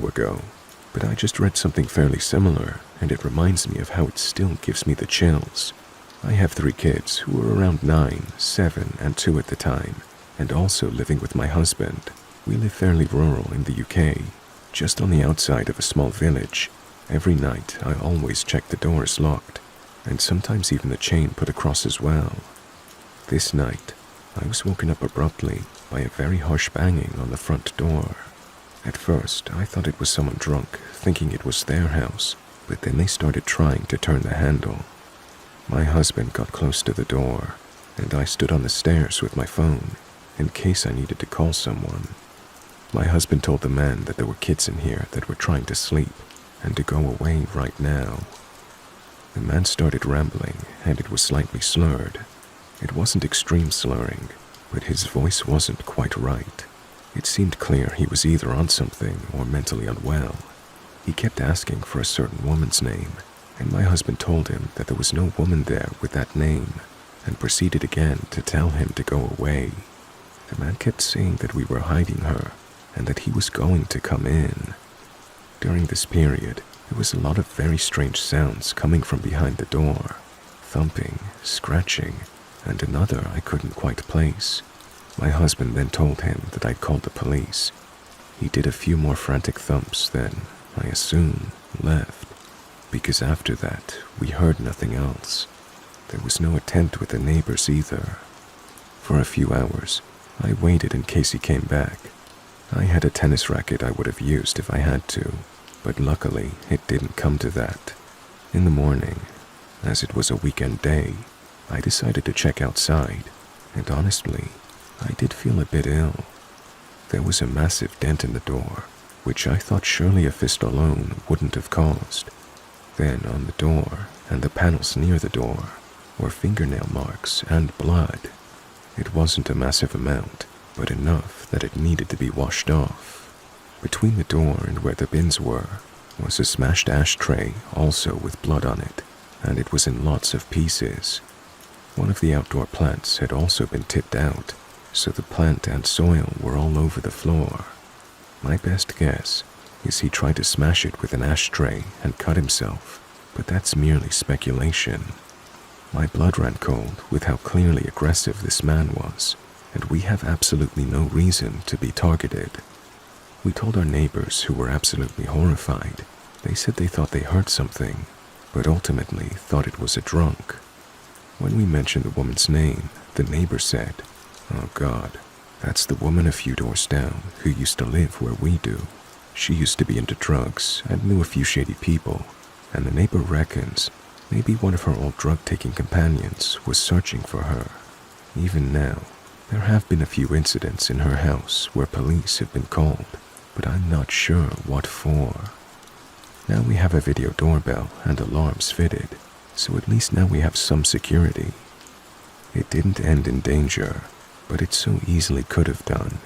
ago, but I just read something fairly similar, and it reminds me of how it still gives me the chills. I have 3 kids who were around 9, 7, and 2 at the time, and also living with my husband. We live fairly rural in the UK, just on the outside of a small village. Every night I always check the doors locked, and sometimes even the chain put across as well. This night, I was woken up abruptly by a very harsh banging on the front door. At first, I thought it was someone drunk, thinking it was their house, but then they started trying to turn the handle. My husband got close to the door, and I stood on the stairs with my phone, in case I needed to call someone. My husband told the man that there were kids in here that were trying to sleep, and to go away right now. The man started rambling, and it was slightly slurred. It wasn't extreme slurring, but his voice wasn't quite right. It seemed clear he was either on something or mentally unwell. He kept asking for a certain woman's name, and my husband told him that there was no woman there with that name, and proceeded again to tell him to go away. The man kept saying that we were hiding her, and that he was going to come in. During this period, there was a lot of very strange sounds coming from behind the door, thumping, scratching, and another I couldn't quite place. My husband then told him that I'd called the police. He did a few more frantic thumps, then, I assume, left, because after that, we heard nothing else. There was no attempt with the neighbors either. For a few hours, I waited in case he came back. I had a tennis racket I would have used if I had to, but luckily it didn't come to that. In the morning, as it was a weekend day, I decided to check outside, and honestly, I did feel a bit ill. There was a massive dent in the door, which I thought surely a fist alone wouldn't have caused. Then on the door and the panels near the door were fingernail marks and blood. It wasn't a massive amount, but enough that it needed to be washed off. Between the door and where the bins were was a smashed ashtray, also with blood on it, and it was in lots of pieces. One of the outdoor plants had also been tipped out, so the plant and soil were all over the floor. My best guess is he tried to smash it with an ashtray and cut himself, but that's merely speculation. My blood ran cold with how clearly aggressive this man was, and we have absolutely no reason to be targeted. We told our neighbors, who were absolutely horrified. They said they thought they heard something, but ultimately thought it was a drunk. When we mentioned the woman's name, the neighbor said, "Oh God, that's the woman a few doors down who used to live where we do. She used to be into drugs and knew a few shady people, and the neighbor reckons maybe one of her old drug-taking companions was searching for her. Even now, there have been a few incidents in her house where police have been called, but I'm not sure what for. Now we have a video doorbell and alarms fitted, so at least now we have some security. It didn't end in danger, but it so easily could have done,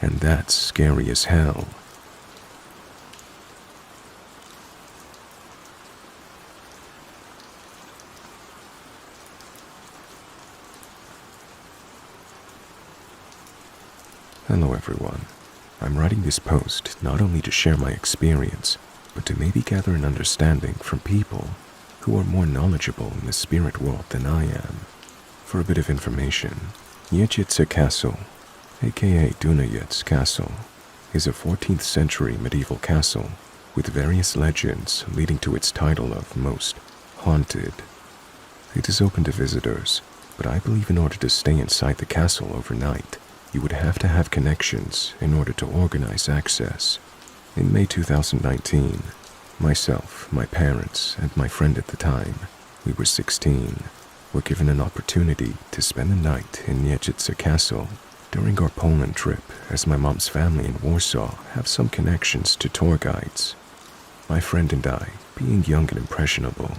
and that's scary as hell." Hello everyone. I'm writing this post not only to share my experience, but to maybe gather an understanding from people who are more knowledgeable in the spirit world than I am. For a bit of information, Yejitsa Castle, aka Dunayet's Castle, is a 14th century medieval castle with various legends leading to its title of most haunted. It is open to visitors, but I believe in order to stay inside the castle overnight, you would have to have connections in order to organize access. In May 2019, myself, my parents, and my friend at the time, we were 16, were given an opportunity to spend the night in Yejitsa Castle during our Poland trip, as my mom's family in Warsaw have some connections to tour guides. My friend and I, being young and impressionable,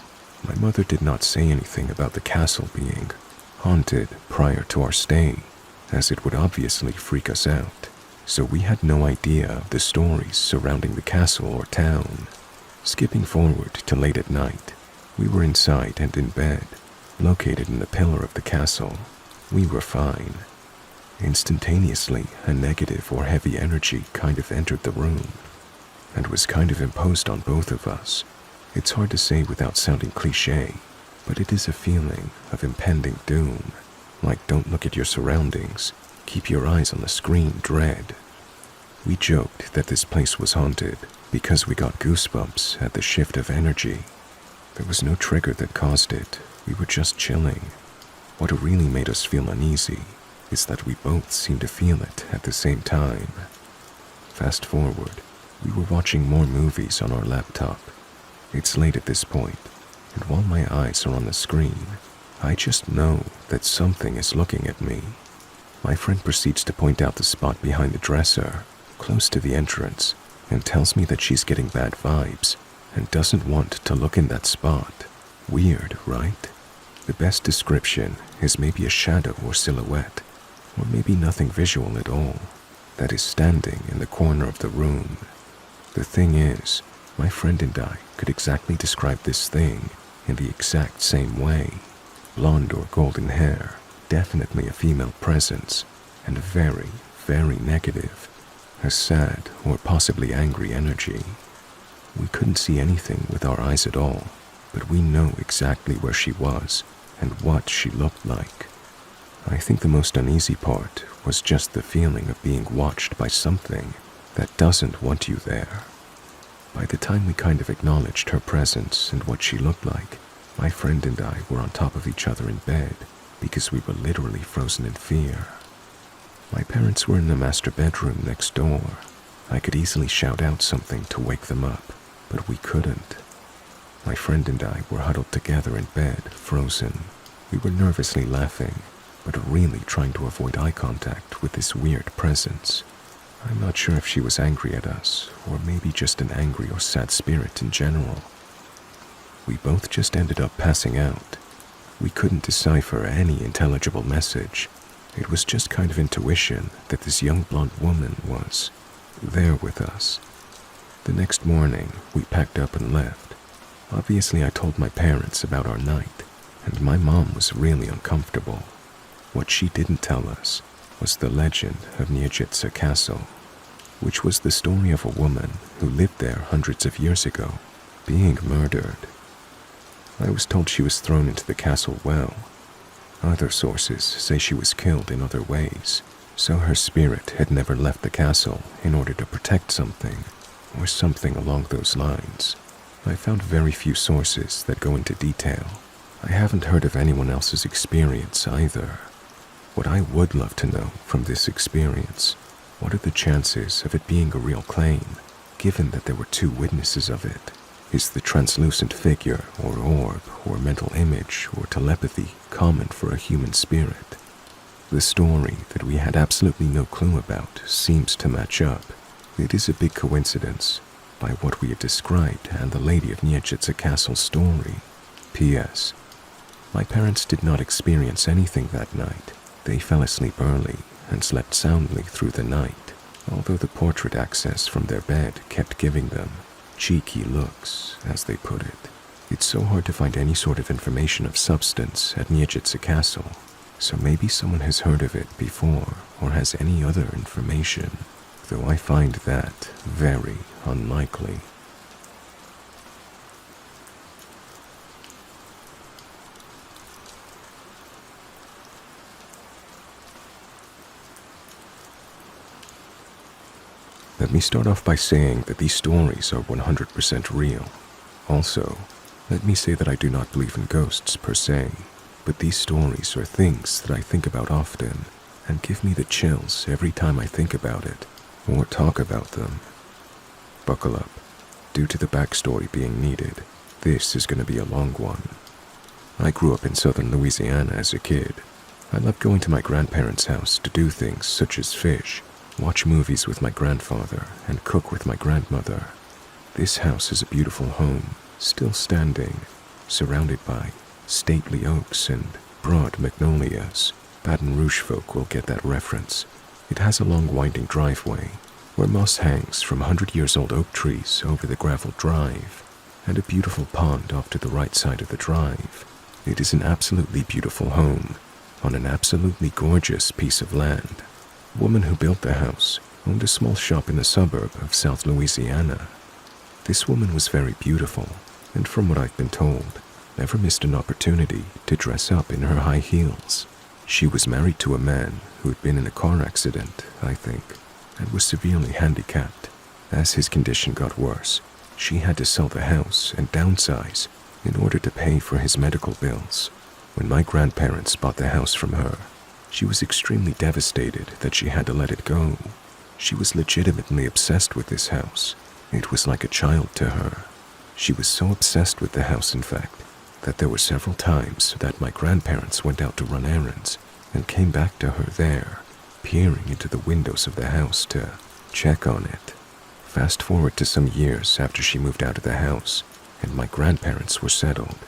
my mother did not say anything about the castle being haunted prior to our stay, as it would obviously freak us out, so we had no idea of the stories surrounding the castle or town. Skipping forward to late at night, we were inside and in bed, located in the pillar of the castle. We were fine. Instantaneously, a negative or heavy energy kind of entered the room. and was kind of imposed on both of us. It's hard to say without sounding cliché, but it is a feeling of impending doom, like don't look at your surroundings, keep your eyes on the screen dread. We joked that this place was haunted because we got goosebumps at the shift of energy. There was no trigger that caused it, we were just chilling. What really made us feel uneasy is that we both seemed to feel it at the same time. Fast forward, we were watching more movies on our laptop. It's late at this point, and while my eyes are on the screen, I just know that something is looking at me. My friend proceeds to point out the spot behind the dresser, close to the entrance, and tells me that she's getting bad vibes and doesn't want to look in that spot. Weird, right? The best description is maybe a shadow or silhouette, or maybe nothing visual at all, that is standing in the corner of the room. The thing is, my friend and I could exactly describe this thing in the exact same way. Blonde or golden hair, definitely a female presence, and very, very negative. A sad or possibly angry energy. We couldn't see anything with our eyes at all, but we know exactly where she was and what she looked like. I think the most uneasy part was just the feeling of being watched by something that doesn't want you there. By the time we kind of acknowledged her presence and what she looked like, my friend and I were on top of each other in bed because we were literally frozen in fear. My parents were in the master bedroom next door. I could easily shout out something to wake them up, but we couldn't. My friend and I were huddled together in bed, frozen. We were nervously laughing, but really trying to avoid eye contact with this weird presence. I'm not sure if she was angry at us, or maybe just an angry or sad spirit in general. We both just ended up passing out. We couldn't decipher any intelligible message. It was just kind of intuition that this young blonde woman was there with us. The next morning, we packed up and left. Obviously, I told my parents about our night, and my mom was really uncomfortable. What she didn't tell us was the legend of Nijica Castle, which was the story of a woman who lived there hundreds of years ago, being murdered. I was told she was thrown into the castle well. Other sources say she was killed in other ways, so her spirit had never left the castle in order to protect something, or something along those lines. I found very few sources that go into detail. I haven't heard of anyone else's experience either. What I would love to know from this experience, what are the chances of it being a real claim, given that there were 2 witnesses of it? Is the translucent figure, or orb, or mental image, or telepathy common for a human spirit? The story that we had absolutely no clue about seems to match up. It is a big coincidence by what we had described and the Lady of Nijica Castle's story. P.S. My parents did not experience anything that night. They fell asleep early and slept soundly through the night, although the portrait access from their bed kept giving them cheeky looks, as they put it. It's so hard to find any sort of information of substance at Nijica Castle, so maybe someone has heard of it before or has any other information, though I find that very unlikely. Let me start off by saying that these stories are 100% real. Also, let me say that I do not believe in ghosts per se, but these stories are things that I think about often and give me the chills every time I think about it or talk about them. Buckle up. Due to the backstory being needed, this is going to be a long one. I grew up in southern Louisiana as a kid. I loved going to my grandparents' house to do things such as fish, watch movies with my grandfather, and cook with my grandmother. This house is a beautiful home, still standing, surrounded by stately oaks and broad magnolias. Baton Rouge folk will get that reference. It has a long winding driveway, where moss hangs from 100-years-old oak trees over the gravel drive, and a beautiful pond off to the right side of the drive. It is an absolutely beautiful home, on an absolutely gorgeous piece of land. The woman who built the house owned a small shop in the suburb of South Louisiana, This woman was very beautiful, and from what I've been told, never missed an opportunity to dress up in her high heels. She was married to a man who had been in a car accident, I think, and was severely handicapped. As his condition got worse, she had to sell the house and downsize in order to pay for his medical bills. When my grandparents bought the house from her, she was extremely devastated that she had to let it go. She was legitimately obsessed with this house. It was like a child to her. She was so obsessed with the house, in fact, that there were several times that my grandparents went out to run errands and came back to her there, peering into the windows of the house to check on it. Fast forward to some years after she moved out of the house and my grandparents were settled.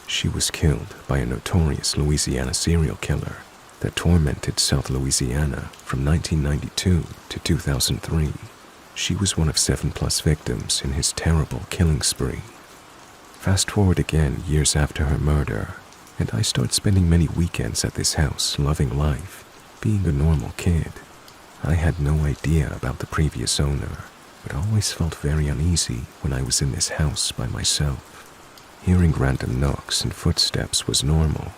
She was killed by a notorious Louisiana serial killer that tormented South Louisiana from 1992 to 2003. She was one of 7+ victims in his terrible killing spree. Fast forward again years after her murder, and I start spending many weekends at this house, loving life, being a normal kid. I had no idea about the previous owner, but always felt very uneasy when I was in this house by myself. Hearing random knocks and footsteps was normal,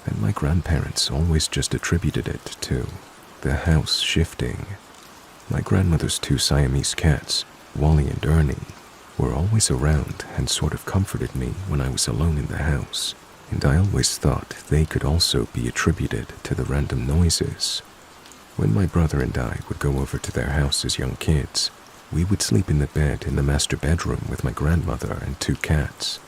and my grandparents always just attributed it to the house shifting. My grandmother's 2 Siamese cats, Wally and Ernie, were always around and sort of comforted me when I was alone in the house, and I always thought they could also be attributed to the random noises. When my brother and I would go over to their house as young kids, we would sleep in the bed in the master bedroom with my grandmother and 2 cats.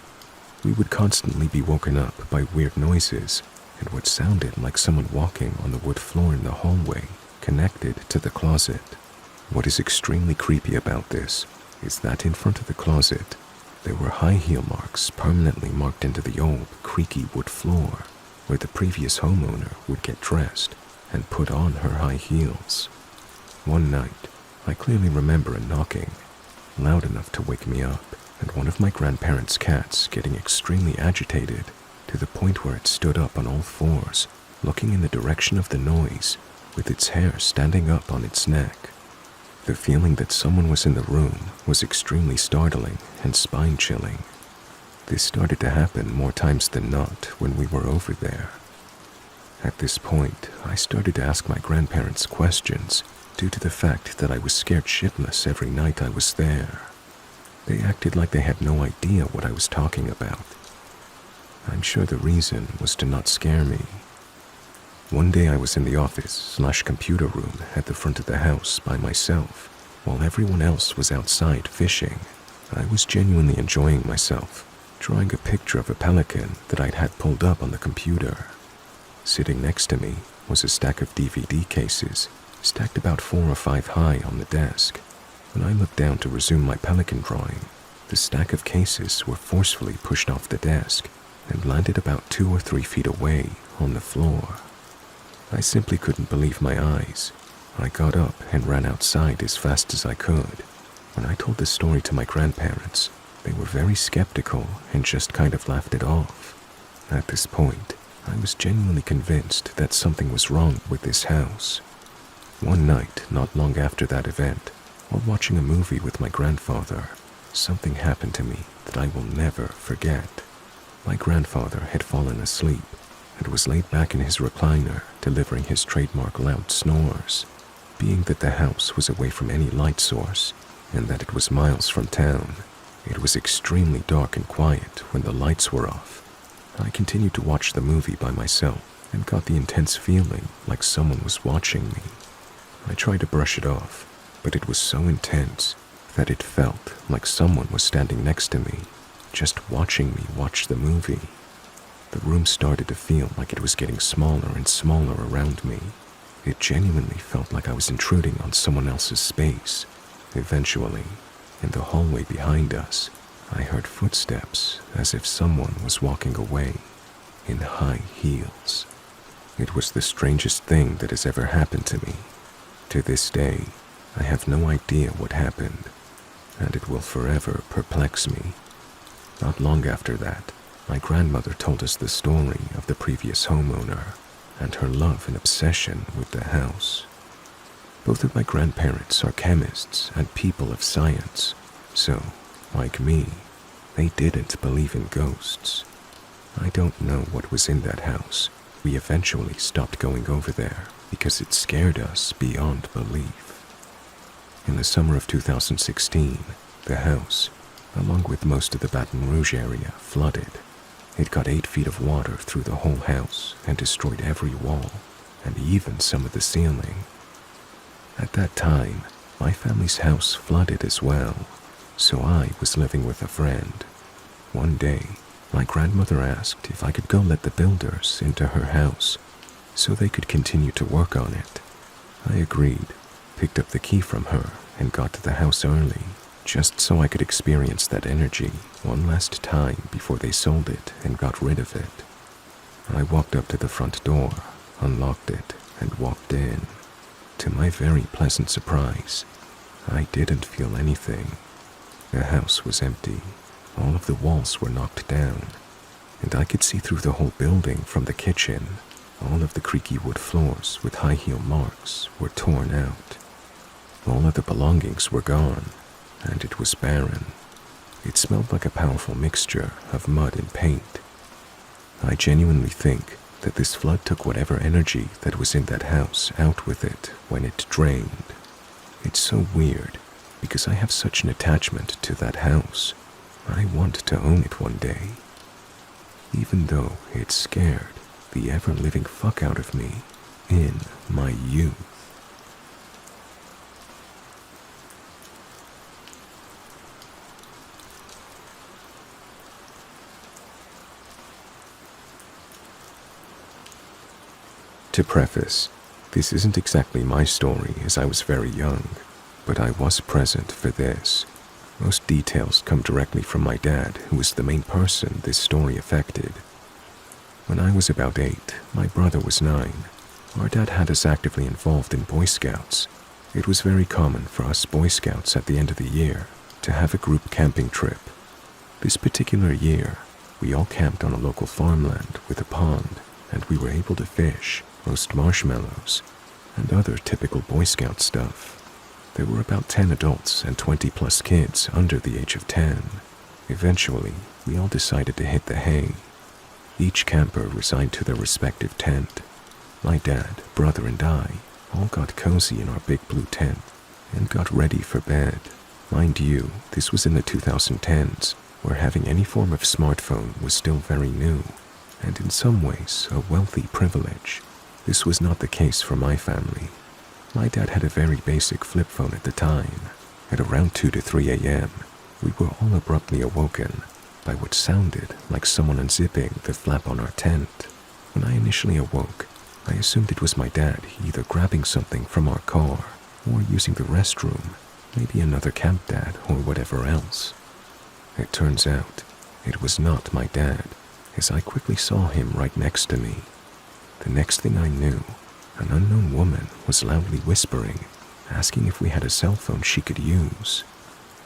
We would constantly be woken up by weird noises and what sounded like someone walking on the wood floor in the hallway connected to the closet. What is extremely creepy about this is that in front of the closet, there were high heel marks permanently marked into the old, creaky wood floor where the previous homeowner would get dressed and put on her high heels. One night, I clearly remember a knocking, loud enough to wake me up, and one of my grandparents' cats getting extremely agitated to the point where it stood up on all fours, looking in the direction of the noise, with its hair standing up on its neck. The feeling that someone was in the room was extremely startling and spine-chilling. This started to happen more times than not when we were over there. At this point, I started to ask my grandparents questions due to the fact that I was scared shitless every night I was there. They acted like they had no idea what I was talking about. I'm sure the reason was to not scare me. One day I was in the office/computer room at the front of the house by myself, while everyone else was outside fishing. I was genuinely enjoying myself, drawing a picture of a pelican that I'd had pulled up on the computer. Sitting next to me was a stack of DVD cases, stacked about 4 or 5 high on the desk. When I looked down to resume my pelican drawing, the stack of cases were forcefully pushed off the desk and landed about 2 or 3 feet away on the floor. I simply couldn't believe my eyes. I got up and ran outside as fast as I could. When I told this story to my grandparents, they were very skeptical and just kind of laughed it off. At this point, I was genuinely convinced that something was wrong with this house. One night, not long after that event, while watching a movie with my grandfather, something happened to me that I will never forget. My grandfather had fallen asleep and was laid back in his recliner, delivering his trademark loud snores. Being that the house was away from any light source and that it was miles from town, it was extremely dark and quiet when the lights were off. I continued to watch the movie by myself and got the intense feeling like someone was watching me. I tried to brush it off, but it was so intense that it felt like someone was standing next to me, just watching me watch the movie. The room started to feel like it was getting smaller and smaller around me. It genuinely felt like I was intruding on someone else's space. Eventually, in the hallway behind us, I heard footsteps as if someone was walking away in high heels. It was the strangest thing that has ever happened to me. To this day, I have no idea what happened, and it will forever perplex me. Not long after that, my grandmother told us the story of the previous homeowner and her love and obsession with the house. Both of my grandparents are chemists and people of science, so Like me, they didn't believe in ghosts. I don't know what was in that house. We eventually stopped going over there because it scared us beyond belief. In the summer of 2016, the house, along with most of the Baton Rouge area, flooded. It got 8 feet of water through the whole house and destroyed every wall and even some of the ceiling. At that time, my family's house flooded as well, so I was living with a friend. One day, my grandmother asked if I could go let the builders into her house so they could continue to work on it. I agreed, picked up the key from her, and got to the house early, just so I could experience that energy one last time before they sold it and got rid of it. I walked up to the front door, unlocked it, and walked in. To my very pleasant surprise, I didn't feel anything. The house was empty. All of the walls were knocked down, and I could see through the whole building from the kitchen. All of the creaky wood floors with high heel marks were torn out. All of the belongings were gone, and it was barren. It smelled like a powerful mixture of mud and paint. I genuinely think that this flood took whatever energy that was in that house out with it when it drained. It's so weird, because I have such an attachment to that house. I want to own it one day, even though it scared the ever-living fuck out of me in my youth. To preface, this isn't exactly my story as I was very young, but I was present for this. Most details come directly from my dad, who was the main person this story affected. When I was about 8, my brother was 9. Our dad had us actively involved in Boy Scouts. It was very common for us Boy Scouts at the end of the year to have a group camping trip. This particular year, we all camped on a local farmland with a pond, and we were able to fish, roast marshmallows, and other typical Boy Scout stuff. There were about 10 adults and 20 plus kids under the age of 10. Eventually, we all decided to hit the hay. Each camper resigned to their respective tent. My dad, brother, and I all got cozy in our big blue tent and got ready for bed. Mind you, this was in the 2010s, where having any form of smartphone was still very new, and in some ways a wealthy privilege. This was not the case for my family. My dad had a very basic flip phone at the time. At around 2 to 3 a.m., we were all abruptly awoken by what sounded like someone unzipping the flap on our tent. When I initially awoke, I assumed it was my dad either grabbing something from our car or using the restroom, maybe another camp dad or whatever else. It turns out it was not my dad, as I quickly saw him right next to me. The next thing I knew, an unknown woman was loudly whispering, asking if we had a cell phone she could use.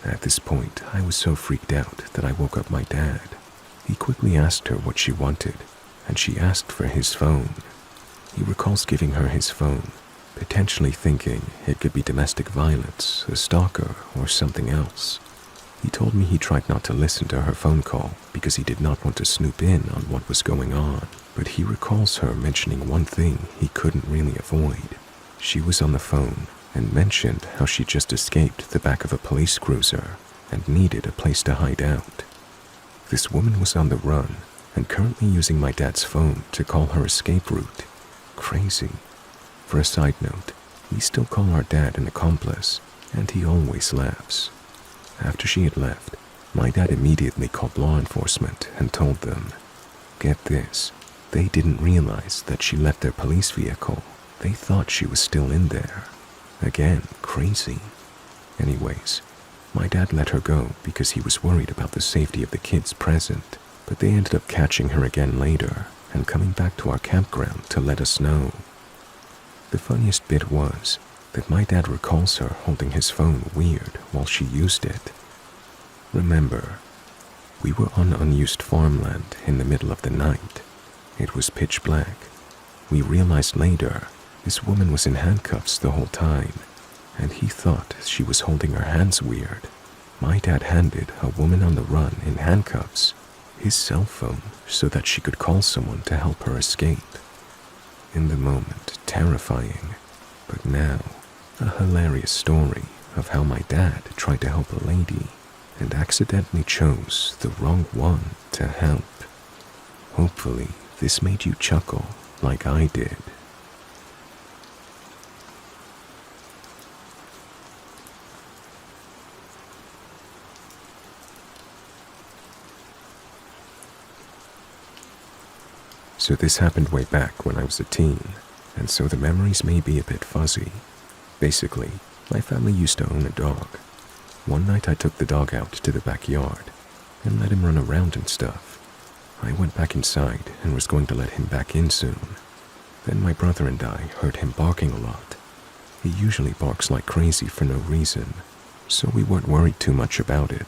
At this point, I was so freaked out that I woke up my dad. He quickly asked her what she wanted, and she asked for his phone. He recalls giving her his phone, potentially thinking it could be domestic violence, a stalker, or something else. He told me he tried not to listen to her phone call because he did not want to snoop in on what was going on, but he recalls her mentioning one thing he couldn't really avoid. She was on the phone and mentioned how she just escaped the back of a police cruiser and needed a place to hide out. This woman was on the run and currently using my dad's phone to call her escape route. Crazy. For a side note, we still call our dad an accomplice, and he always laughs. After she had left, my dad immediately called law enforcement and told them, get this, they didn't realize that she left their police vehicle. They thought she was still in there. Again, crazy. Anyways, my dad let her go because he was worried about the safety of the kids present, but they ended up catching her again later and coming back to our campground to let us know. The funniest bit was that my dad recalls her holding his phone weird while she used it. Remember, we were on unused farmland in the middle of the night. It was pitch black. We realized later this woman was in handcuffs the whole time, and he thought she was holding her hands weird. My dad handed a woman on the run in handcuffs his cell phone so that she could call someone to help her escape. In the moment, terrifying, but now a hilarious story of how my dad tried to help a lady and accidentally chose the wrong one to help. Hopefully, this made you chuckle like I did. So this happened way back when I was a teen, and so the memories may be a bit fuzzy. Basically, my family used to own a dog. One night I took the dog out to the backyard and let him run around and stuff. I went back inside and was going to let him back in soon. Then my brother and I heard him barking a lot. He usually barks like crazy for no reason, so we weren't worried too much about it.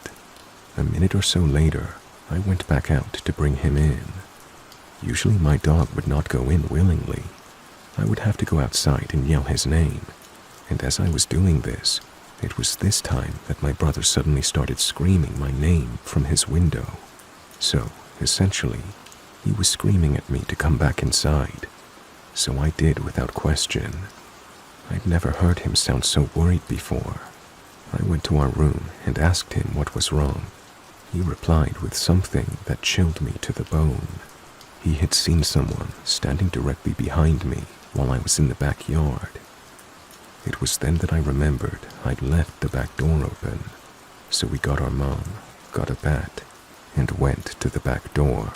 A minute or so later, I went back out to bring him in. Usually my dog would not go in willingly. I would have to go outside and yell his name. And as I was doing this, it was this time that my brother suddenly started screaming my name from his window. So, essentially, he was screaming at me to come back inside. So I did without question. I'd never heard him sound so worried before. I went to our room and asked him what was wrong. He replied with something that chilled me to the bone. He had seen someone standing directly behind me while I was in the backyard. It was then that I remembered I'd left the back door open. So we got our mom, got a bat, and went to the back door.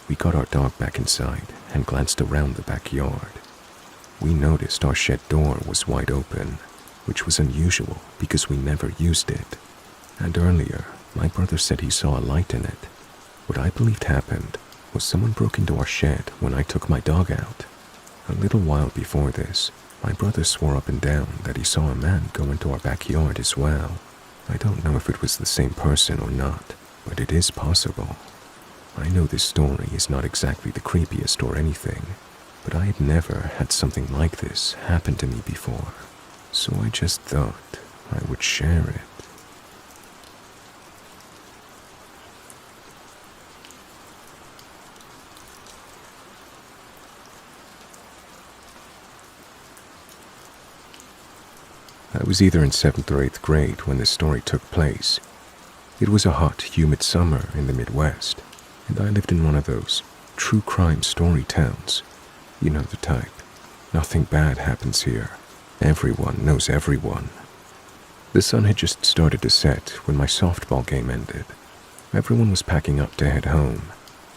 We got our dog back inside and glanced around the backyard. We noticed our shed door was wide open, which was unusual because we never used it. And earlier, my brother said he saw a light in it. What I believed happened was someone broke into our shed when I took my dog out. A little while before this, my brother swore up and down that he saw a man go into our backyard as well. I don't know if it was the same person or not, but it is possible. I know this story is not exactly the creepiest or anything, but I had never had something like this happen to me before, so I just thought I would share it. I was either in 7th or 8th grade when this story took place. It was a hot, humid summer in the Midwest, and I lived in one of those true crime story towns. You know the type. Nothing bad happens here. Everyone knows everyone. The sun had just started to set when my softball game ended. Everyone was packing up to head home,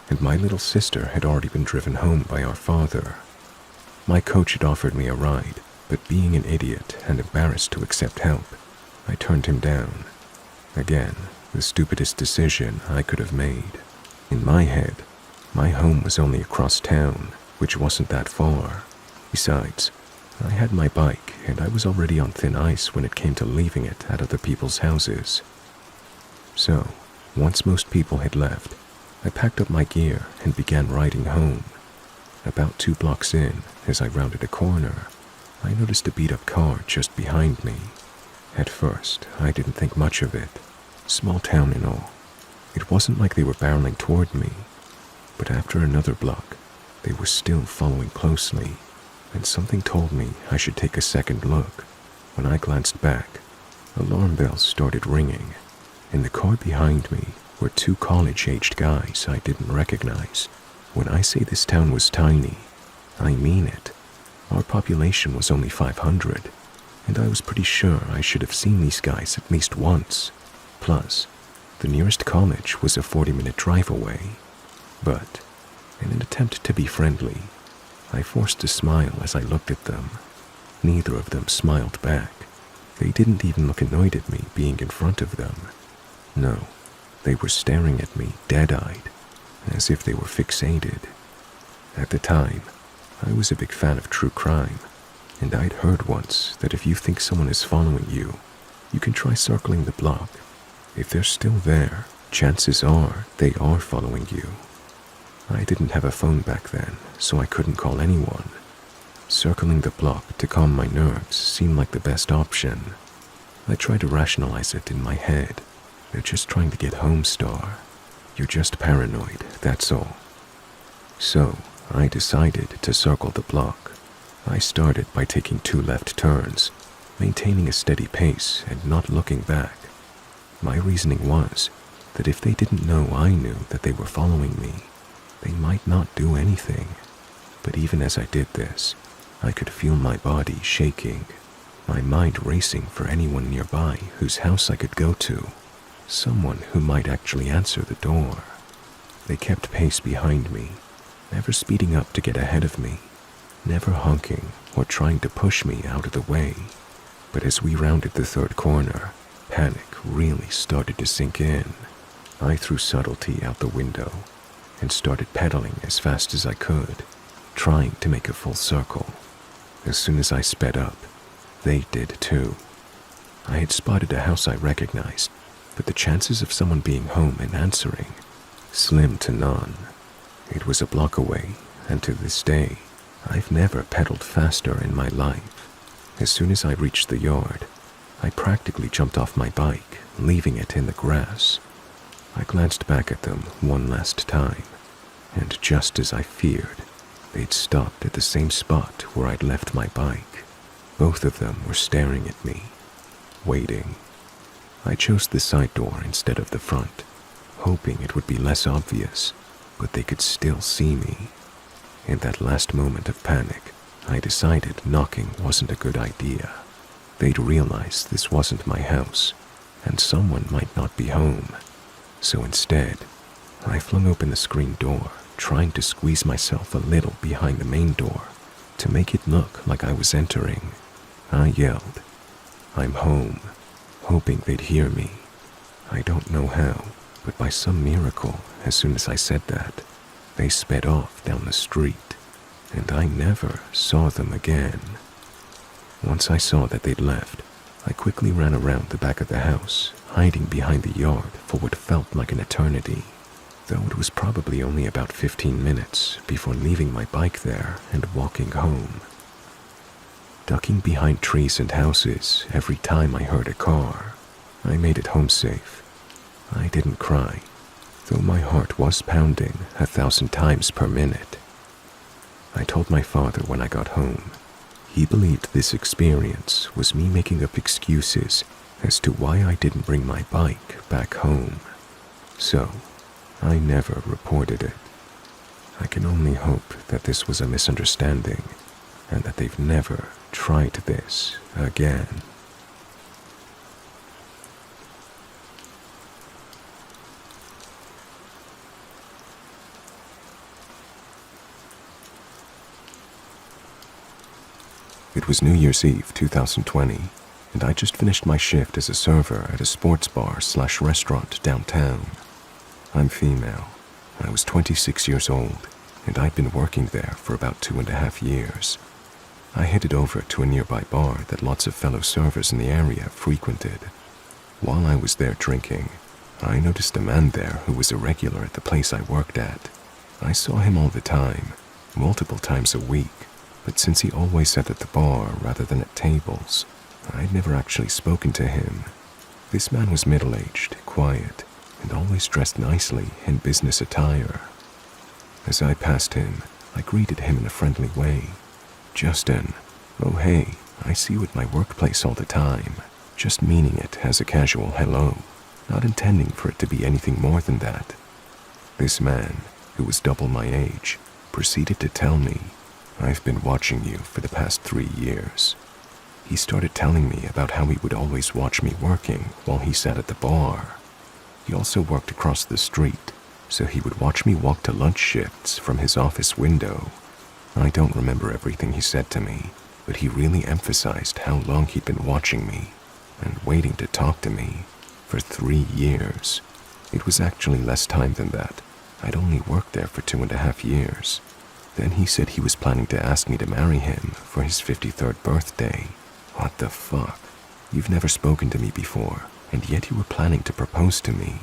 and my little sister had already been driven home by our father. My coach had offered me a ride, but being an idiot and embarrassed to accept help, I turned him down. Again, the stupidest decision I could have made. In my head, my home was only across town, which wasn't that far. Besides, I had my bike and I was already on thin ice when it came to leaving it at other people's houses. So, once most people had left, I packed up my gear and began riding home. About 2 blocks in, as I rounded a corner, I noticed a beat-up car just behind me. At first, I didn't think much of it. Small town and all. It wasn't like they were barreling toward me. But after another block, they were still following closely, and something told me I should take a second look. When I glanced back, alarm bells started ringing. In the car behind me were 2 college-aged guys I didn't recognize. When I say this town was tiny, I mean it. Our population was only 500, and I was pretty sure I should have seen these guys at least once. Plus, the nearest college was a 40-minute drive away. But, in an attempt to be friendly, I forced a smile as I looked at them. Neither of them smiled back. They didn't even look annoyed at me being in front of them. No, they were staring at me dead-eyed, as if they were fixated. At the time, I was a big fan of true crime, and I'd heard once that if you think someone is following you, you can try circling the block. If they're still there, chances are they are following you. I didn't have a phone back then, so I couldn't call anyone. Circling the block to calm my nerves seemed like the best option. I try to rationalize it in my head. They're just trying to get home, Star. You're just paranoid, that's all. So, I decided to circle the block. I started by taking 2 left turns, maintaining a steady pace and not looking back. My reasoning was that if they didn't know I knew that they were following me, they might not do anything. But even as I did this, I could feel my body shaking, my mind racing for anyone nearby whose house I could go to, someone who might actually answer the door. They kept pace behind me, never speeding up to get ahead of me, never honking or trying to push me out of the way. But as we rounded the 3rd corner, panic really started to sink in. I threw subtlety out the window and started pedaling as fast as I could, trying to make a full circle. As soon as I sped up, they did too. I had spotted a house I recognized, but the chances of someone being home and answering, slim to none. It was a block away, and to this day, I've never pedaled faster in my life. As soon as I reached the yard, I practically jumped off my bike, leaving it in the grass. I glanced back at them one last time, and just as I feared, they'd stopped at the same spot where I'd left my bike. Both of them were staring at me, waiting. I chose the side door instead of the front, hoping it would be less obvious, but they could still see me. In that last moment of panic, I decided knocking wasn't a good idea. They'd realize this wasn't my house, and someone might not be home. So instead, I flung open the screen door, trying to squeeze myself a little behind the main door to make it look like I was entering. I yelled, "I'm home," hoping they'd hear me. I don't know how, but by some miracle, as soon as I said that, they sped off down the street, and I never saw them again. Once I saw that they'd left, I quickly ran around the back of the house, hiding behind the yard for what felt like an eternity, though it was probably only about 15 minutes before leaving my bike there and walking home. Ducking behind trees and houses every time I heard a car, I made it home safe. I didn't cry, though my heart was pounding 1,000 times per minute. I told my father when I got home. He believed this experience was me making up excuses as to why I didn't bring my bike back home. So, I never reported it. I can only hope that this was a misunderstanding and that they've never tried this again. It was New Year's Eve 2020, and I just finished my shift as a server at a sports bar/restaurant downtown. I'm female. I was 26 years old, and I'd been working there for about 2.5 years. I headed over to a nearby bar that lots of fellow servers in the area frequented. While I was there drinking, I noticed a man there who was a regular at the place I worked at. I saw him all the time, multiple times a week, but since he always sat at the bar rather than at tables, I'd never actually spoken to him. This man was middle-aged, quiet, and always dressed nicely in business attire. As I passed him, I greeted him in a friendly way. "Justin, oh hey, I see you at my workplace all the time," just meaning it as a casual hello, not intending for it to be anything more than that. This man, who was double my age, proceeded to tell me, "I've been watching you for the past 3 years." He started telling me about how he would always watch me working while he sat at the bar. He also worked across the street, so he would watch me walk to lunch shifts from his office window. I don't remember everything he said to me, but he really emphasized how long he'd been watching me and waiting to talk to me for 3 years. It was actually less time than that. I'd only worked there for 2.5 years. Then he said he was planning to ask me to marry him for his 53rd birthday. What the fuck? You've never spoken to me before, and yet you were planning to propose to me.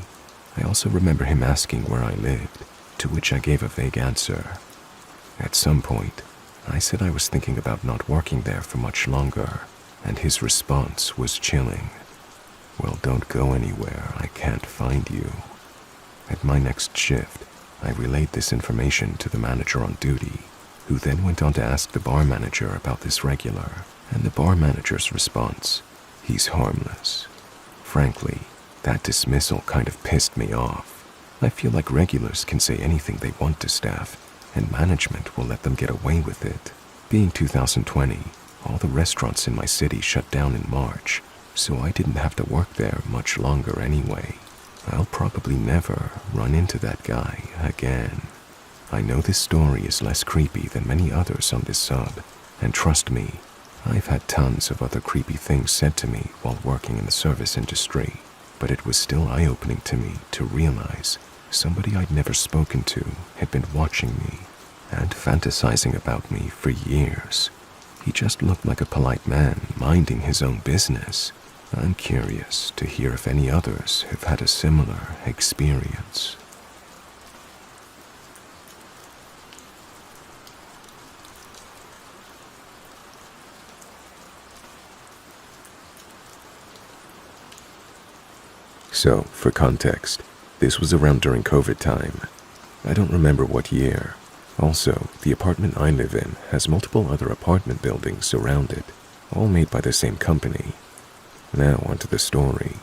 I also remember him asking where I lived, to which I gave a vague answer. At some point, I said I was thinking about not working there for much longer, and his response was chilling. Well, don't go anywhere. I can't find you. At my next shift, I relayed this information to the manager on duty, who then went on to ask the bar manager about this regular, and the bar manager's response, he's harmless. Frankly, that dismissal kind of pissed me off. I feel like regulars can say anything they want to staff, and management will let them get away with it. Being 2020, all the restaurants in my city shut down in March, so I didn't have to work there much longer anyway. I'll probably never run into that guy again. I know this story is less creepy than many others on this sub, and trust me, I've had tons of other creepy things said to me while working in the service industry, but it was still eye-opening to me to realize somebody I'd never spoken to had been watching me and fantasizing about me for years. He just looked like a polite man minding his own business. I'm curious to hear if any others have had a similar experience. So, for context, this was around during COVID time. I don't remember what year. Also, the apartment I live in has multiple other apartment buildings around it, all made by the same company. Now onto the story.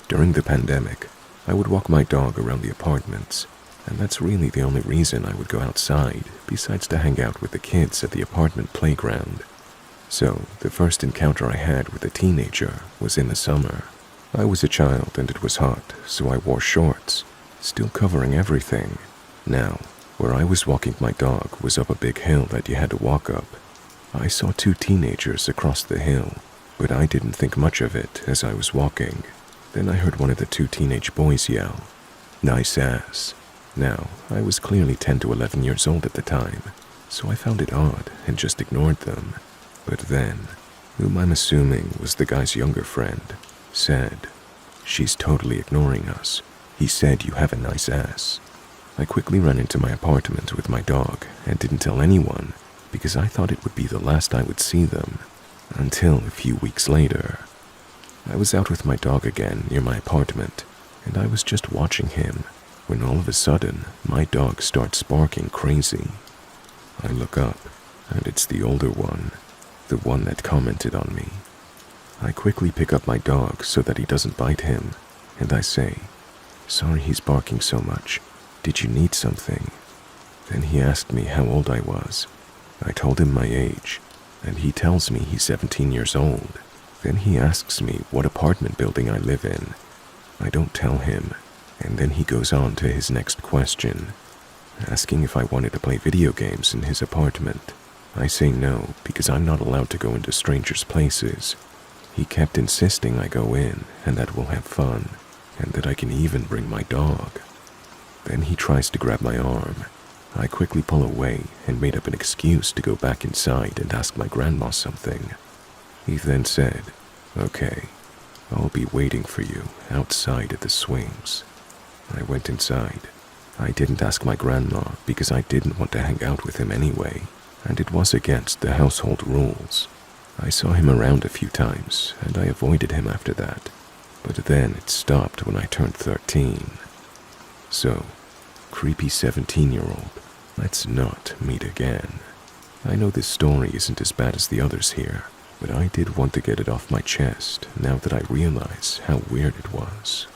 During the pandemic, I would walk my dog around the apartments, and that's really the only reason I would go outside besides to hang out with the kids at the apartment playground. So, the first encounter I had with a teenager was in the summer. I was a child and it was hot, so I wore shorts, still covering everything. Now, where I was walking my dog was up a big hill that you had to walk up. I saw two teenagers across the hill, but I didn't think much of it as I was walking. Then I heard one of the two teenage boys yell, "Nice ass." Now, I was clearly 10 to 11 years old at the time, so I found it odd and just ignored them. But then, whom I'm assuming was the guy's younger friend, said, "She's totally ignoring us. He said you have a nice ass." I quickly ran into my apartment with my dog and didn't tell anyone because I thought it would be the last I would see them, until a few weeks later. I was out with my dog again near my apartment, and I was just watching him when all of a sudden my dog starts barking crazy. I look up, and it's the older one, the one that commented on me. I quickly pick up my dog so that he doesn't bite him, and I say, "Sorry he's barking so much. Did you need something?" Then he asked me how old I was. I told him my age, and he tells me he's 17 years old. Then he asks me what apartment building I live in. I don't tell him, and then he goes on to his next question, asking if I wanted to play video games in his apartment. I say no because I'm not allowed to go into strangers' places. He kept insisting I go in and that we'll have fun, and that I can even bring my dog. Then he tries to grab my arm. I quickly pull away and made up an excuse to go back inside and ask my grandma something. He then said, "Okay, I'll be waiting for you outside at the swings." I went inside. I didn't ask my grandma because I didn't want to hang out with him anyway, and it was against the household rules. I saw him around a few times, and I avoided him after that, but then it stopped when I turned 13. So, creepy 17-year-old, let's not meet again. I know this story isn't as bad as the others here, but I did want to get it off my chest now that I realize how weird it was.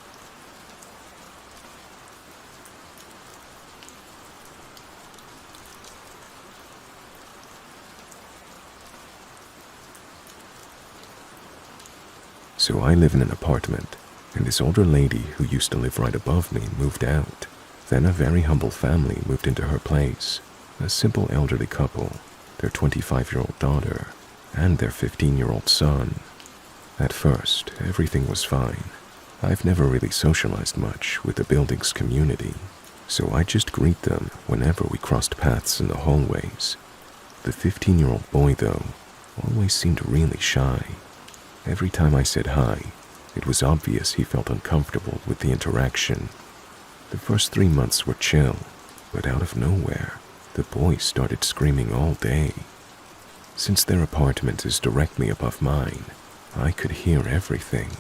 So I live in an apartment, and this older lady who used to live right above me moved out. Then a very humble family moved into her place, a simple elderly couple, their 25-year-old daughter, and their 15-year-old son. At first, everything was fine. I've never really socialized much with the building's community, so I just greet them whenever we crossed paths in the hallways. The 15-year-old boy, though, always seemed really shy. Every time I said hi, it was obvious he felt uncomfortable with the interaction. The first 3 months were chill, but out of nowhere, the boy started screaming all day. Since their apartment is directly above mine, I could hear everything.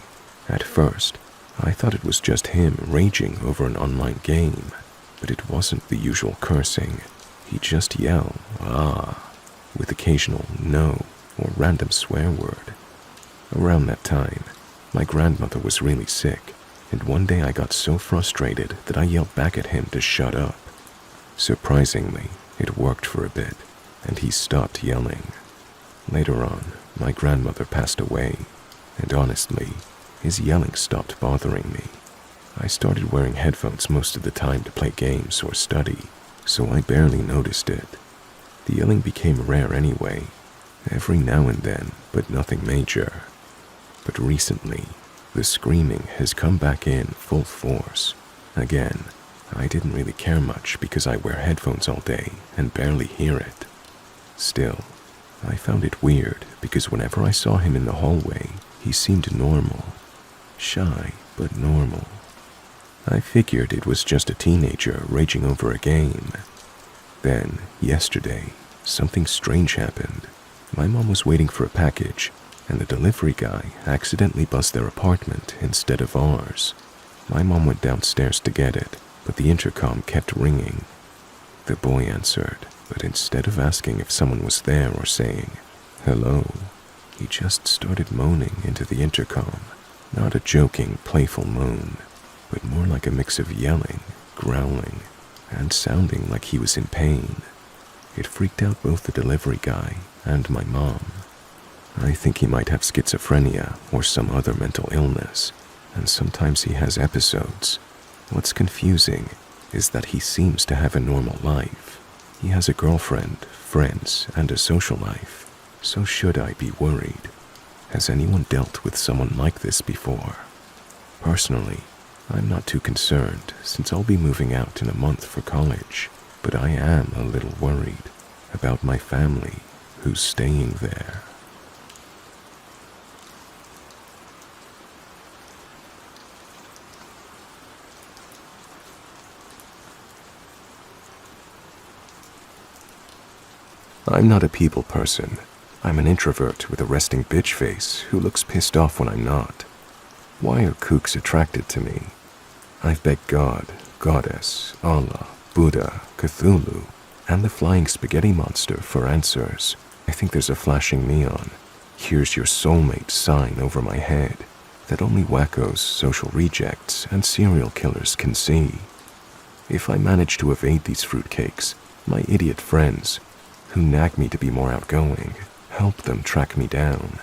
At first, I thought it was just him raging over an online game, but it wasn't the usual cursing. He'd just yell, "ah," with occasional "no" or random swear word. Around that time, my grandmother was really sick, and one day I got so frustrated that I yelled back at him to shut up. Surprisingly, it worked for a bit, and he stopped yelling. Later on, my grandmother passed away, and honestly, his yelling stopped bothering me. I started wearing headphones most of the time to play games or study, so I barely noticed it. The yelling became rare anyway, every now and then, but nothing major. But recently, the screaming has come back in full force. Again, I didn't really care much because I wear headphones all day and barely hear it. Still, I found it weird because whenever I saw him in the hallway, he seemed normal. Shy, but normal. I figured it was just a teenager raging over a game. Then, yesterday, something strange happened. My mom was waiting for a package, and the delivery guy accidentally buzzed their apartment instead of ours. My mom went downstairs to get it, but the intercom kept ringing. The boy answered, but instead of asking if someone was there or saying, "hello," he just started moaning into the intercom. Not a joking, playful moan, but more like a mix of yelling, growling, and sounding like he was in pain. It freaked out both the delivery guy and my mom. I think he might have schizophrenia or some other mental illness, and sometimes he has episodes. What's confusing is that he seems to have a normal life. He has a girlfriend, friends, and a social life. So should I be worried? Has anyone dealt with someone like this before? Personally, I'm not too concerned since I'll be moving out in a month for college, but I am a little worried about my family who's staying there. I'm not a people person. I'm an introvert with a resting bitch face who looks pissed off when I'm not. Why are kooks attracted to me? I've begged God, Goddess, Allah, Buddha, Cthulhu, and the flying spaghetti monster for answers. I think there's a flashing neon, "Here's your soulmate" sign over my head that only wackos, social rejects, and serial killers can see. If I manage to evade these fruitcakes, my idiot friends, who nag me to be more outgoing, help them track me down.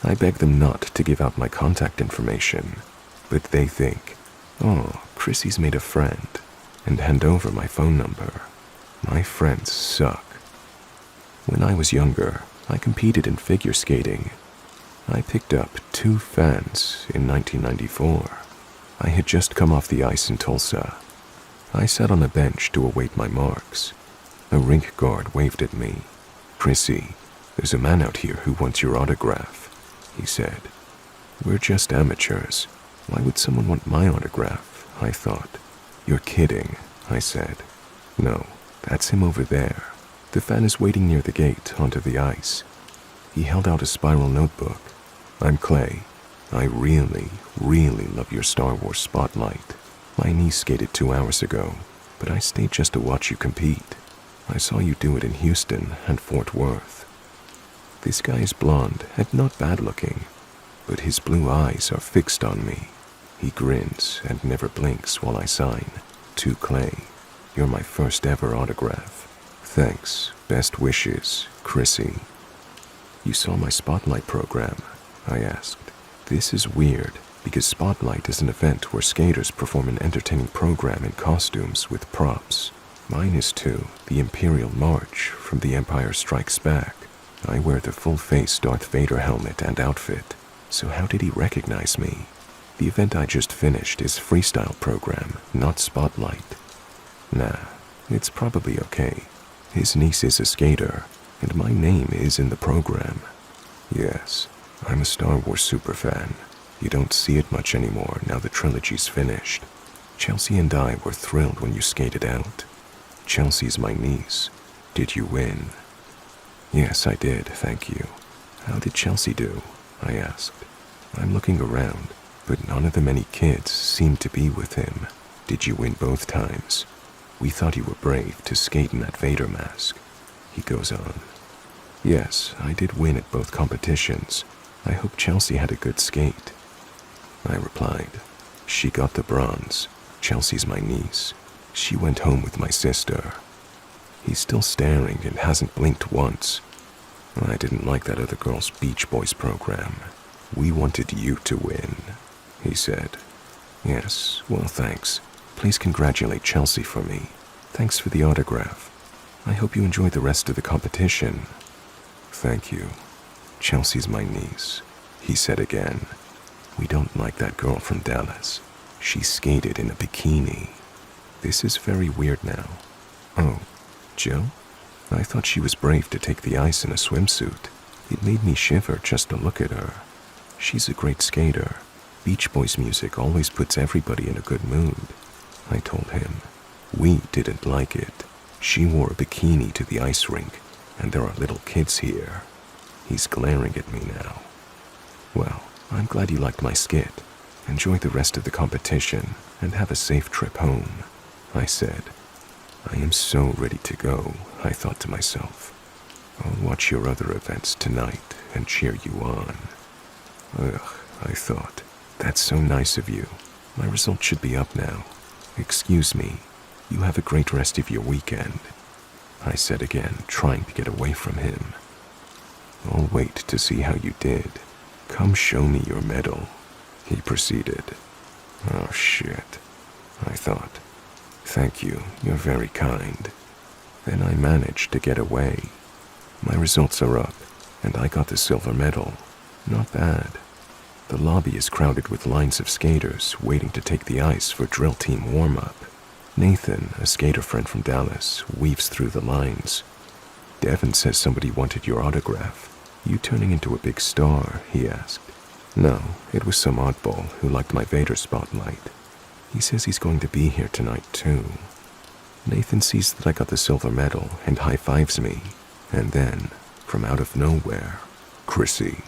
I beg them not to give out my contact information, but they think, "oh, Chrissy's made a friend," and hand over my phone number. My friends suck. When I was younger, I competed in figure skating. I picked up 2 fans in 1994. I had just come off the ice in Tulsa. I sat on a bench to await my marks. A rink guard waved at me. "Chrissy, there's a man out here who wants your autograph," he said. "We're just amateurs. Why would someone want my autograph?" I thought. "You're kidding," I said. "No, that's him over there. The fan is waiting near the gate onto the ice." He held out a spiral notebook. "I'm Clay. I really, really love your Star Wars spotlight. My niece skated 2 hours ago, but I stayed just to watch you compete. I saw you do it in Houston and Fort Worth." This guy is blonde and not bad looking, but his blue eyes are fixed on me. He grins and never blinks while I sign. "To Clay, you're my first ever autograph. Thanks, best wishes, Chrissy." "You saw my Spotlight program?" I asked. This is weird because Spotlight is an event where skaters perform an entertaining program in costumes with props. Mine is too, the Imperial March from The Empire Strikes Back. I wear the full-face Darth Vader helmet and outfit, so how did he recognize me? The event I just finished is freestyle program, not Spotlight. Nah, it's probably okay. His niece is a skater, and my name is in the program. Yes, I'm a Star Wars superfan. You don't see it much anymore now the trilogy's finished. Chelsea and I were thrilled when you skated out. Chelsea's my niece. Did you win? Yes, I did, thank you. How did Chelsea do? I asked. I'm looking around. but none of the many kids seemed to be with him. Did you win both times? We thought you were brave to skate in that Vader mask. He goes on. Yes, I did win at both competitions. I hope Chelsea had a good skate. I replied, she got the bronze. Chelsea's my niece. She went home with my sister. He's still staring and hasn't blinked once. I didn't like that other girl's Beach Boys program. We wanted you to win, he said. Yes, well, thanks. Please congratulate Chelsea for me. Thanks for the autograph. I hope you enjoy the rest of the competition. Thank you. Chelsea's my niece, he said again. We don't like that girl from Dallas. She skated in a bikini. This is very weird now. Oh, Jill? I thought she was brave to take the ice in a swimsuit. It made me shiver just to look at her. She's a great skater. Beach Boys music always puts everybody in a good mood. I told him. We didn't like it. She wore a bikini to the ice rink, and there are little kids here. He's glaring at me now. Well, I'm glad you liked my skit. Enjoy the rest of the competition and have a safe trip home, I said. I am so ready to go, I thought to myself. I'll watch your other events tonight and cheer you on. Ugh, I thought. That's so nice of you. My result should be up now. Excuse me. You have a great rest of your weekend, I said again, trying to get away from him. I'll wait to see how you did. Come show me your medal, he proceeded. Oh shit, I thought. Thank you, you're very kind. Then I managed to get away. My results are up, and I got the silver medal. Not bad. The lobby is crowded with lines of skaters waiting to take the ice for drill team warm-up. Nathan, a skater friend from Dallas, weaves through the lines. Devin says somebody wanted your autograph. You turning into a big star, he asked. No, it was some oddball who liked my Vader spotlight. He says he's going to be here tonight, too. Nathan sees that I got the silver medal and high-fives me. And then, from out of nowhere, Chrissy.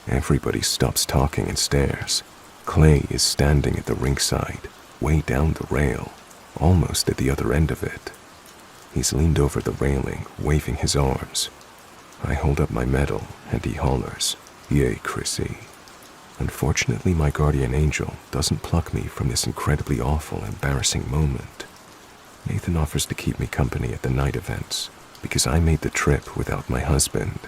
Everybody stops talking and stares. Clay is standing at the rinkside, way down the rail, almost at the other end of it. He's leaned over the railing, waving his arms. I hold up my medal, and he hollers, "Yay, Chrissy." Unfortunately, my guardian angel doesn't pluck me from this incredibly awful, embarrassing moment. Nathan offers to keep me company at the night events, because I made the trip without my husband.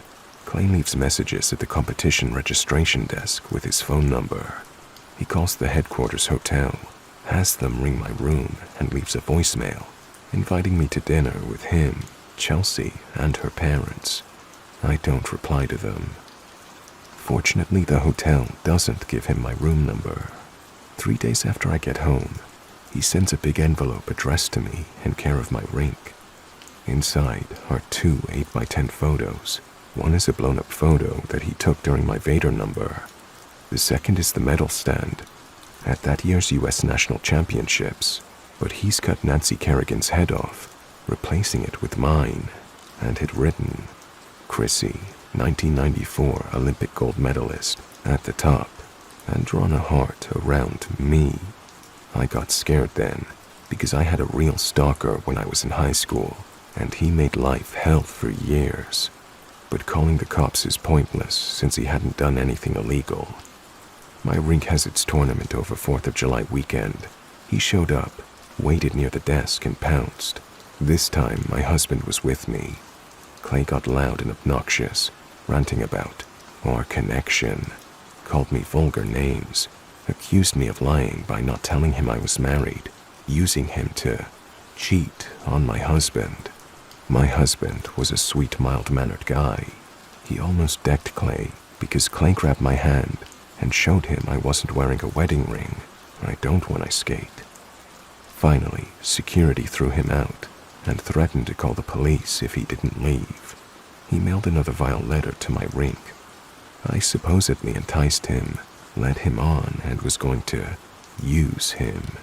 Clay leaves messages at the competition registration desk with his phone number. He calls the headquarters hotel, has them ring my room, and leaves a voicemail, inviting me to dinner with him, Chelsea, and her parents. I don't reply to them. Fortunately, the hotel doesn't give him my room number. 3 days after I get home, he sends a big envelope addressed to me in care of my rink. Inside are 2 8x10 photos. One is a blown-up photo that he took during my Vader number. The second is the medal stand at that year's U.S. National Championships, but he's cut Nancy Kerrigan's head off, replacing it with mine, and had written, Chrissy, 1994 Olympic gold medalist, at the top, and drawn a heart around me. I got scared then, because I had a real stalker when I was in high school, and he made life hell for years. But calling the cops is pointless since he hadn't done anything illegal. My rink has its tournament over 4th of July weekend. He showed up, waited near the desk, and pounced. This time, my husband was with me. Clay got loud and obnoxious, ranting about our connection, called me vulgar names, accused me of lying by not telling him I was married, using him to cheat on my husband. My husband was a sweet, mild-mannered guy. He almost decked Clay because Clay grabbed my hand and showed him I wasn't wearing a wedding ring. I don't when I skate. Finally, security threw him out and threatened to call the police if he didn't leave. He mailed another vile letter to my rink. I supposedly enticed him, led him on, and was going to use him.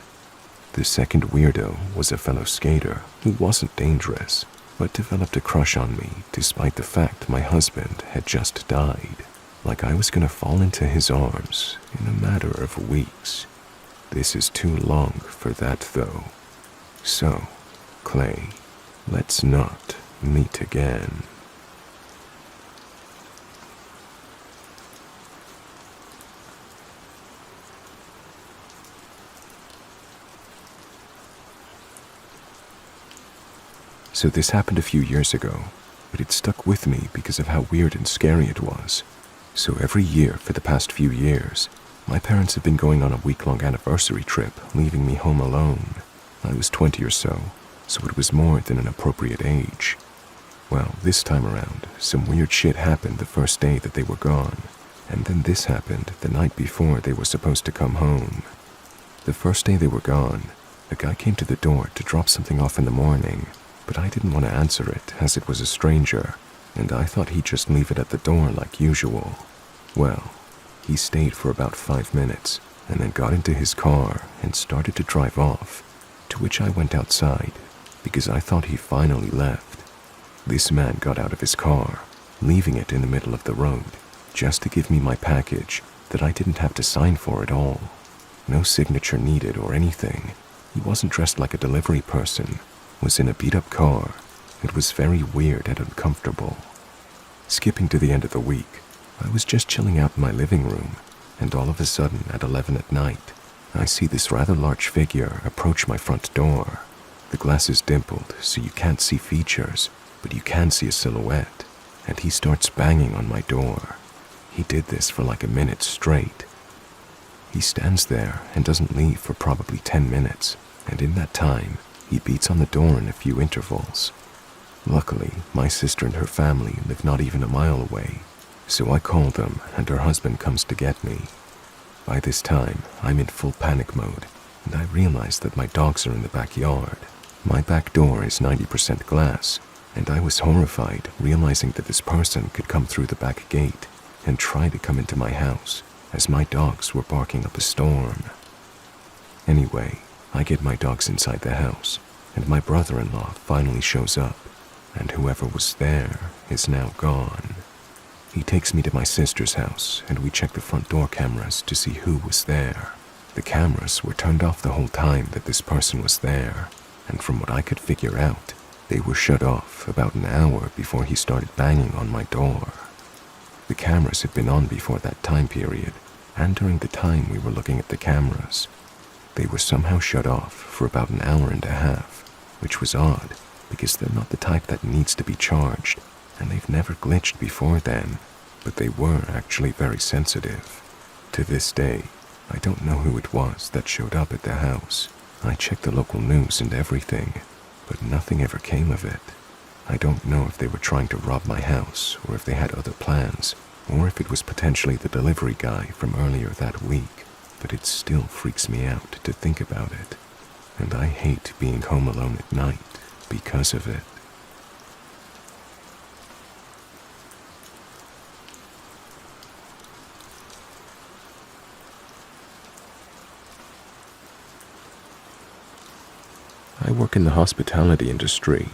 The second weirdo was a fellow skater who wasn't dangerous, but developed a crush on me despite the fact my husband had just died. like I was gonna fall into his arms in a matter of weeks. This is too long for that though. So, Clay, let's not meet again. So this happened a few years ago, but it stuck with me because of how weird and scary it was. So every year for the past few years, my parents have been going on a week-long anniversary trip, leaving me home alone. I was 20 or so it was more than an appropriate age. Well, this time around, some weird shit happened the first day that they were gone, and then this happened the night before they were supposed to come home. The first day they were gone, a guy came to the door to drop something off in the morning, but I didn't want to answer it as it was a stranger, and I thought he'd just leave it at the door like usual. Well, he stayed for about 5 minutes and then got into his car and started to drive off, to which I went outside because I thought he finally left. This man got out of his car, leaving it in the middle of the road, just to give me my package that I didn't have to sign for at all. No signature needed or anything. He wasn't dressed like a delivery person, was in a beat-up car. It was very weird and uncomfortable. Skipping to the end of the week, I was just chilling out in my living room, and all of a sudden at 11 at night, I see this rather large figure approach my front door. The glass is dimpled, so you can't see features, but you can see a silhouette, and he starts banging on my door. He did this for like a minute straight. He stands there and doesn't leave for probably 10 minutes, and in that time, he beats on the door in a few intervals. Luckily, my sister and her family live not even a mile away, so I call them and her husband comes to get me. By this time, I'm in full panic mode, and I realize that my dogs are in the backyard. My back door is 90% glass, and I was horrified realizing that this person could come through the back gate and try to come into my house, as my dogs were barking up a storm. Anyway, I get my dogs inside the house, and my brother-in-law finally shows up, and whoever was there is now gone. He takes me to my sister's house, and we check the front door cameras to see who was there. The cameras were turned off the whole time that this person was there, and from what I could figure out, they were shut off about an hour before he started banging on my door. The cameras had been on before that time period, and during the time we were looking at the cameras, they were somehow shut off for about an hour and a half, which was odd because they're not the type that needs to be charged, and they've never glitched before then, but they were actually very sensitive. To this day, I don't know who it was that showed up at the house. I checked the local news and everything, but nothing ever came of it. I don't know if they were trying to rob my house or if they had other plans, or if it was potentially the delivery guy from earlier that week, but it still freaks me out to think about it, and I hate being home alone at night because of it. I work in the hospitality industry,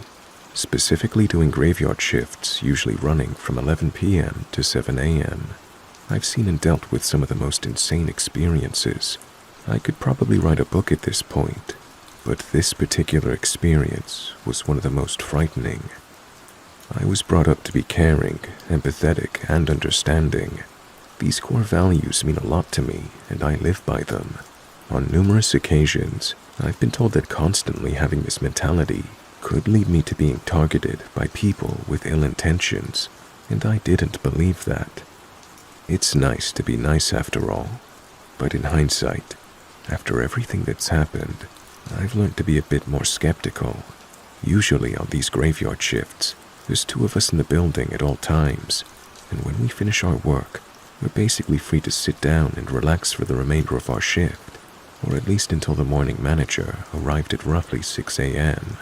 specifically doing graveyard shifts, usually running from 11 p.m. to 7 a.m. I've seen and dealt with some of the most insane experiences. I could probably write a book at this point, but this particular experience was one of the most frightening. I was brought up to be caring, empathetic, and understanding. These core values mean a lot to me, and I live by them. On numerous occasions, I've been told that constantly having this mentality could lead me to being targeted by people with ill intentions, and I didn't believe that. It's nice to be nice after all, but in hindsight, after everything that's happened, I've learned to be a bit more skeptical. Usually on these graveyard shifts, there's 2 of us in the building at all times, and when we finish our work, we're basically free to sit down and relax for the remainder of our shift, or at least until the morning manager arrived at roughly 6 a.m.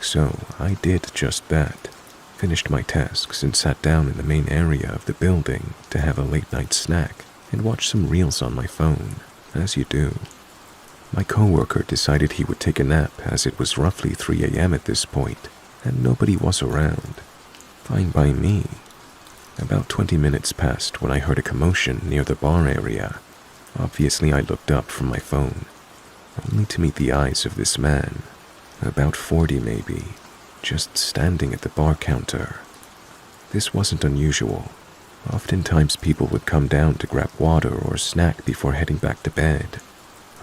So I did just that, finished my tasks and sat down in the main area of the building to have a late-night snack and watch some reels on my phone, as you do. My coworker decided he would take a nap as it was roughly 3 a.m. at this point, and nobody was around. Fine by me. About 20 minutes passed when I heard a commotion near the bar area. Obviously, I looked up from my phone, only to meet the eyes of this man, about 40 maybe, just standing at the bar counter. This wasn't unusual. Oftentimes people would come down to grab water or snack before heading back to bed.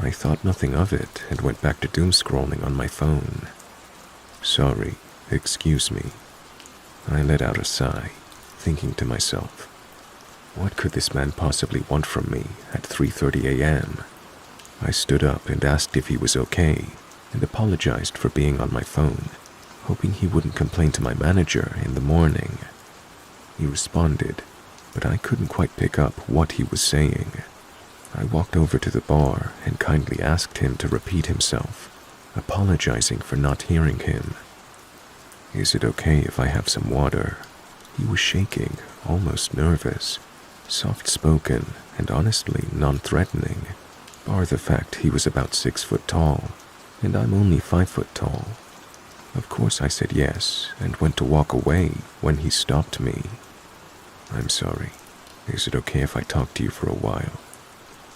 I thought nothing of it and went back to doom scrolling on my phone. Sorry, excuse me. I let out a sigh, thinking to myself, what could this man possibly want from me at 3:30 a.m.? I stood up and asked if he was okay and apologized for being on my phone, hoping he wouldn't complain to my manager in the morning. He responded, but I couldn't quite pick up what he was saying. I walked over to the bar and kindly asked him to repeat himself, apologizing for not hearing him. Is it okay if I have some water? He was shaking, almost nervous, soft-spoken and honestly non-threatening, bar the fact he was about 6 foot tall, and I'm only 5 foot tall. Of course I said yes and went to walk away when he stopped me. I'm sorry. Is it okay if I talk to you for a while?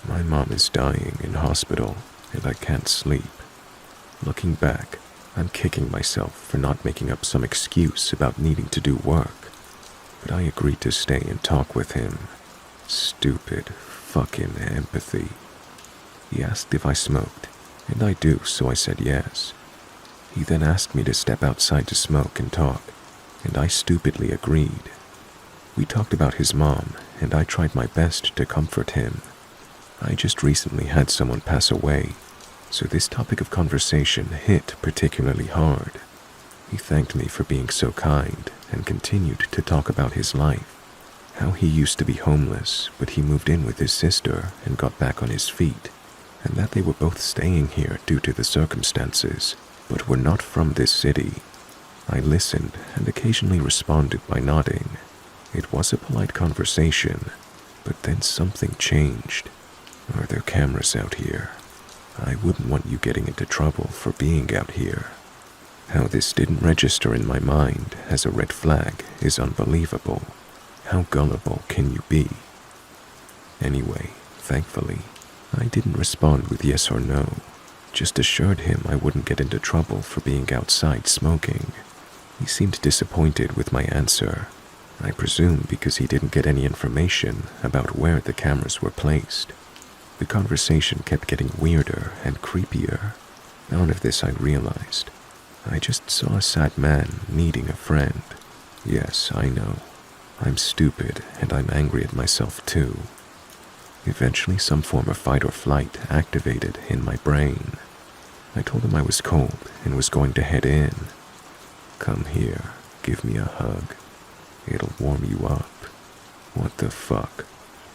My mom is dying in hospital and I can't sleep. Looking back, I'm kicking myself for not making up some excuse about needing to do work. But I agreed to stay and talk with him. Stupid fucking empathy. He asked if I smoked, and I do, so I said yes. He then asked me to step outside to smoke and talk, and I stupidly agreed. We talked about his mom, and I tried my best to comfort him. I just recently had someone pass away, so this topic of conversation hit particularly hard. He thanked me for being so kind and continued to talk about his life, how he used to be homeless, but he moved in with his sister and got back on his feet, and that they were both staying here due to the circumstances, but were not from this city. I listened and occasionally responded by nodding. It was a polite conversation, but then something changed. Are there cameras out here? I wouldn't want you getting into trouble for being out here. How this didn't register in my mind as a red flag is unbelievable. How gullible can you be? Anyway, thankfully, I didn't respond with yes or no, just assured him I wouldn't get into trouble for being outside smoking. He seemed disappointed with my answer, I presume because he didn't get any information about where the cameras were placed. The conversation kept getting weirder and creepier. None of this I realized. I just saw a sad man needing a friend. Yes, I know. I'm stupid and I'm angry at myself too. Eventually some form of fight or flight activated in my brain. I told him I was cold and was going to head in. Come here, give me a hug. It'll warm you up. What the fuck?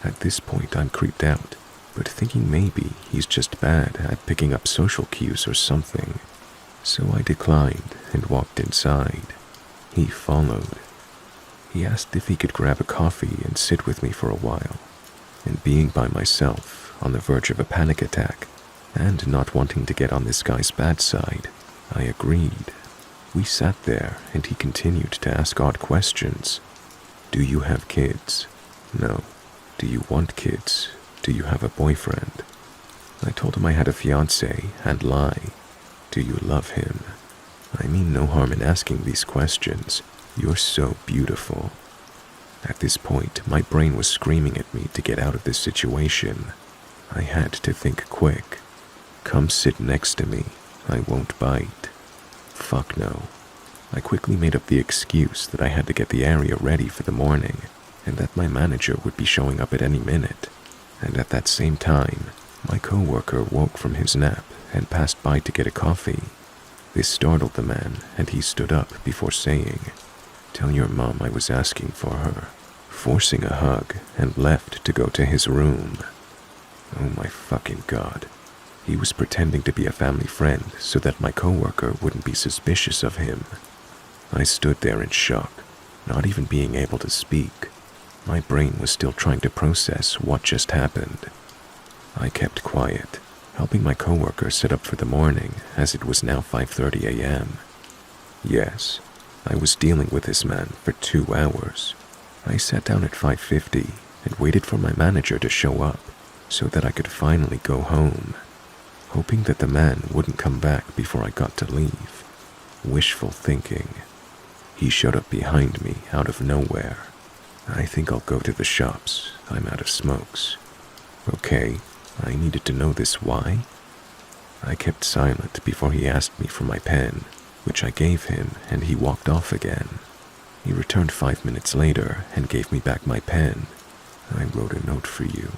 At this point I'm creeped out, but thinking maybe he's just bad at picking up social cues or something. So I declined and walked inside. He followed. He asked if he could grab a coffee and sit with me for a while. And being by myself, on the verge of a panic attack, and not wanting to get on this guy's bad side, I agreed. We sat there and he continued to ask odd questions. Do you have kids? No. Do you want kids? Do you have a boyfriend? I told him I had a fiancé and lie. Do you love him? I mean no harm in asking these questions. You're so beautiful. At this point, my brain was screaming at me to get out of this situation. I had to think quick. Come sit next to me. I won't bite. Fuck no. I quickly made up the excuse that I had to get the area ready for the morning and that my manager would be showing up at any minute. And at that same time, my coworker woke from his nap and passed by to get a coffee. This startled the man and he stood up before saying, "Tell your mom I was asking for her," forcing a hug and left to go to his room. Oh my fucking god. He was pretending to be a family friend so that my coworker wouldn't be suspicious of him. I stood there in shock, not even being able to speak. My brain was still trying to process what just happened. I kept quiet, helping my coworker set up for the morning as it was now 5:30 a.m. Yes, I was dealing with this man for 2 hours. I sat down at 5:50 and waited for my manager to show up so that I could finally go home, hoping that the man wouldn't come back before I got to leave. Wishful thinking. He showed up behind me out of nowhere. I think I'll go to the shops. I'm out of smokes. Okay, I needed to know this why? I kept silent before he asked me for my pen, which I gave him, and he walked off again. He returned 5 minutes later and gave me back my pen. I wrote a note for you.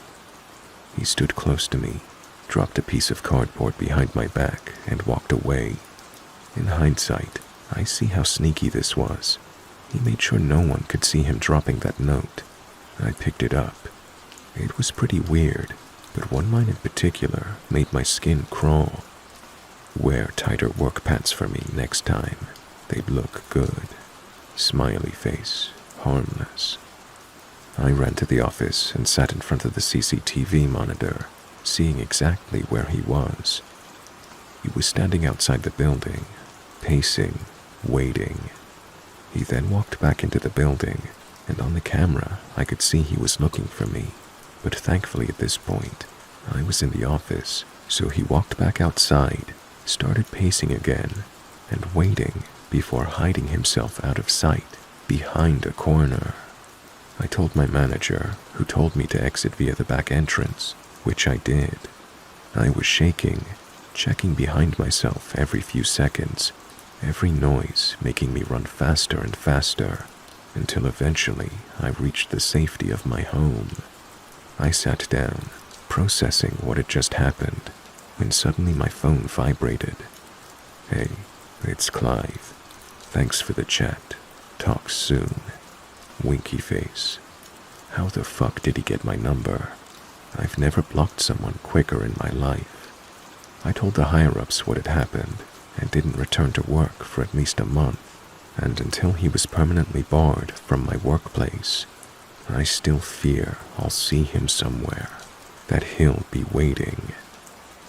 He stood close to me, dropped a piece of cardboard behind my back, and walked away. In hindsight, I see how sneaky this was. He made sure no one could see him dropping that note. I picked it up. It was pretty weird, but one line in particular made my skin crawl. Wear tighter work pants for me next time. They'd look good. Smiley face, harmless. I ran to the office and sat in front of the CCTV monitor, seeing exactly where he was. He was standing outside the building, pacing, waiting. He then walked back into the building, and on the camera I could see he was looking for me. But thankfully at this point, I was in the office, so he walked back outside, started pacing again, and waiting before hiding himself out of sight behind a corner. I told my manager, who told me to exit via the back entrance, which I did. I was shaking, checking behind myself every few seconds, every noise making me run faster and faster, until eventually I reached the safety of my home. I sat down, processing what had just happened, when suddenly my phone vibrated. Hey, it's Clive. Thanks for the chat. Talk soon. Winky face. How the fuck did he get my number? I've never blocked someone quicker in my life. I told the higher-ups what had happened and didn't return to work for at least a month, and until he was permanently barred from my workplace, I still fear I'll see him somewhere, that he'll be waiting.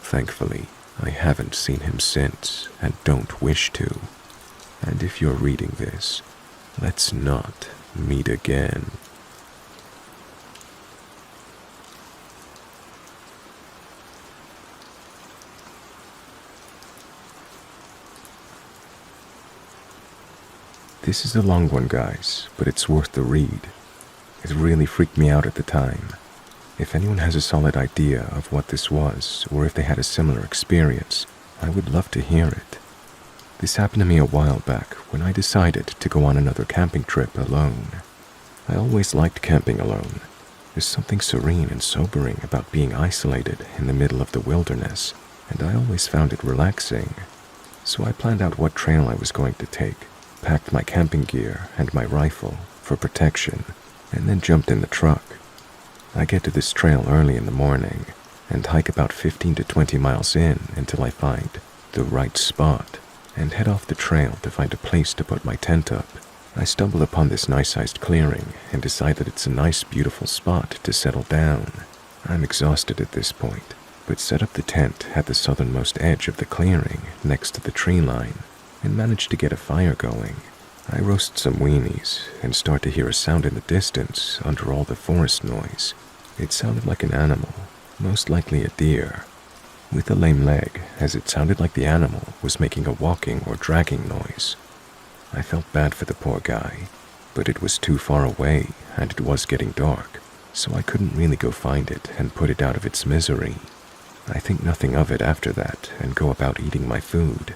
Thankfully, I haven't seen him since and don't wish to. And if you're reading this, let's not meet again. This is a long one, guys, but it's worth the read. It really freaked me out at the time. If anyone has a solid idea of what this was, or if they had a similar experience, I would love to hear it. This happened to me a while back when I decided to go on another camping trip alone. I always liked camping alone. There's something serene and sobering about being isolated in the middle of the wilderness, and I always found it relaxing. So I planned out what trail I was going to take, packed my camping gear and my rifle for protection, and then jumped in the truck. I get to this trail early in the morning and hike about 15 to 20 miles in until I find the right spot and head off the trail to find a place to put my tent up. I stumble upon this nice-sized clearing and decide that it's a nice, beautiful spot to settle down. I'm exhausted at this point, but set up the tent at the southernmost edge of the clearing next to the tree line and manage to get a fire going. I roast some weenies and start to hear a sound in the distance under all the forest noise. It sounded like an animal, most likely a deer, with a lame leg, as it sounded like the animal was making a walking or dragging noise. I felt bad for the poor guy, but it was too far away and it was getting dark, so I couldn't really go find it and put it out of its misery. I think nothing of it after that and go about eating my food.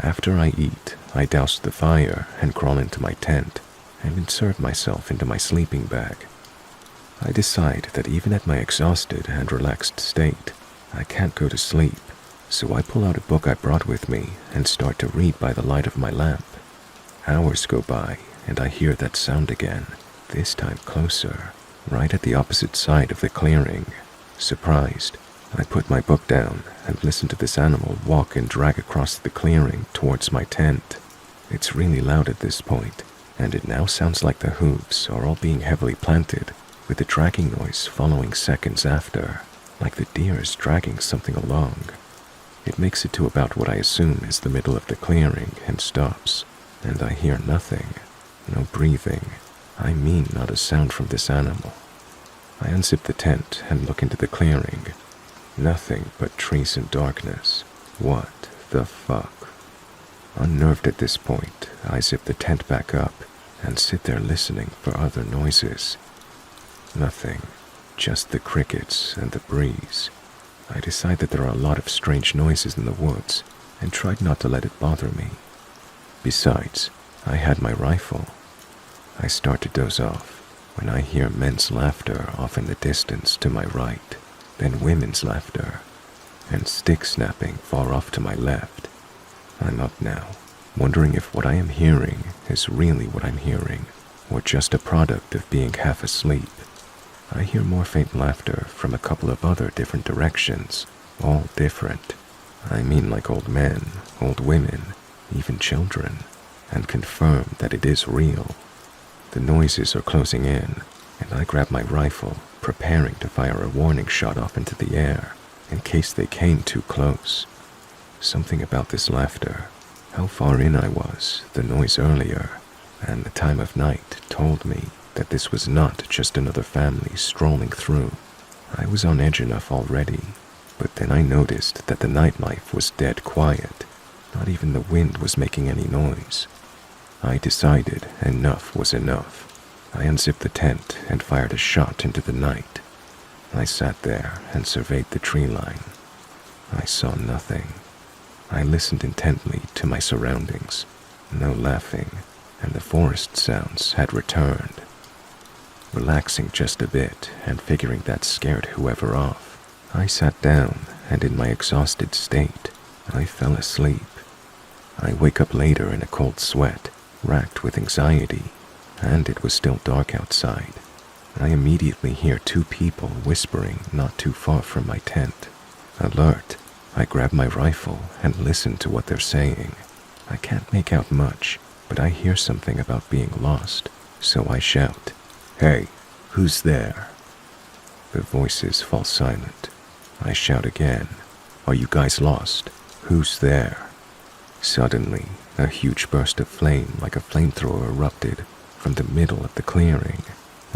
After I eat, I douse the fire and crawl into my tent and insert myself into my sleeping bag. I decide that even at my exhausted and relaxed state, I can't go to sleep, so I pull out a book I brought with me and start to read by the light of my lamp. Hours go by and I hear that sound again, this time closer, right at the opposite side of the clearing. Surprised, I put my book down and listen to this animal walk and drag across the clearing towards my tent. It's really loud at this point, and it now sounds like the hooves are all being heavily planted, with the dragging noise following seconds after, like the deer is dragging something along. It makes it to about what I assume is the middle of the clearing and stops, and I hear nothing, no breathing, I mean not a sound from this animal. I unzip the tent and look into the clearing. Nothing but trees and darkness. What the fuck? Unnerved at this point, I zip the tent back up and sit there listening for other noises. Nothing, just the crickets and the breeze. I decide that there are a lot of strange noises in the woods and tried not to let it bother me. Besides, I had my rifle. I start to doze off when I hear men's laughter off in the distance to my right, then women's laughter, and stick snapping far off to my left. I'm up now, wondering if what I am hearing is really what I'm hearing, or just a product of being half asleep. I hear more faint laughter from a couple of other different directions, all different. I mean like old men, old women, even children, and confirm that it is real. The noises are closing in, and I grab my rifle, preparing to fire a warning shot off into the air, in case they came too close. Something about this laughter, how far in I was, the noise earlier, and the time of night told me that this was not just another family strolling through. I was on edge enough already, but then I noticed that the nightlife was dead quiet. Not even the wind was making any noise. I decided enough was enough. I unzipped the tent and fired a shot into the night. I sat there and surveyed the tree line. I saw nothing. I listened intently to my surroundings. No laughing, and the forest sounds had returned. Relaxing just a bit and figuring that scared whoever off, I sat down and in my exhausted state, I fell asleep. I wake up later in a cold sweat, racked with anxiety, and it was still dark outside. I immediately hear two people whispering not too far from my tent. Alert, I grab my rifle and listen to what they're saying. I can't make out much, but I hear something about being lost, so I shout, "Hey, who's there?" The voices fall silent. I shout again, "Are you guys lost? Who's there?" Suddenly, a huge burst of flame like a flamethrower erupted from the middle of the clearing,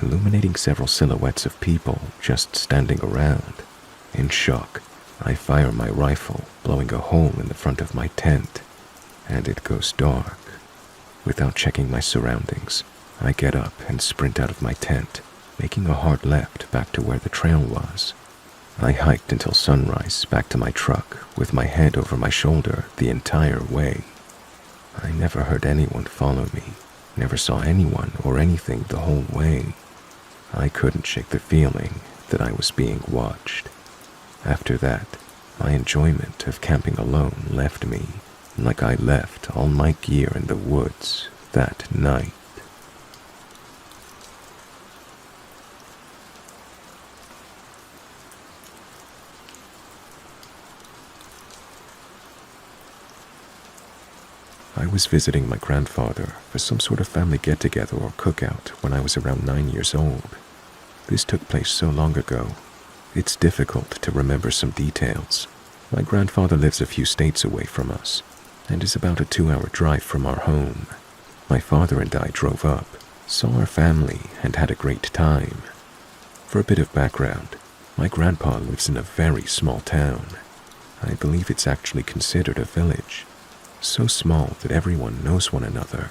illuminating several silhouettes of people just standing around. In shock, I fire my rifle, blowing a hole in the front of my tent, and it goes dark. Without checking my surroundings, I get up and sprint out of my tent, making a hard left back to where the trail was. I hiked until sunrise back to my truck with my head over my shoulder the entire way. I never heard anyone follow me, never saw anyone or anything the whole way. I couldn't shake the feeling that I was being watched. After that, my enjoyment of camping alone left me, like I left all my gear in the woods that night. I was visiting my grandfather for some sort of family get-together or cookout when I was around 9 years old. This took place so long ago, it's difficult to remember some details. My grandfather lives a few states away from us, and is about a 2-hour drive from our home. My father and I drove up, saw our family, and had a great time. For a bit of background, my grandpa lives in a very small town. I believe it's actually considered a village. So small that everyone knows one another.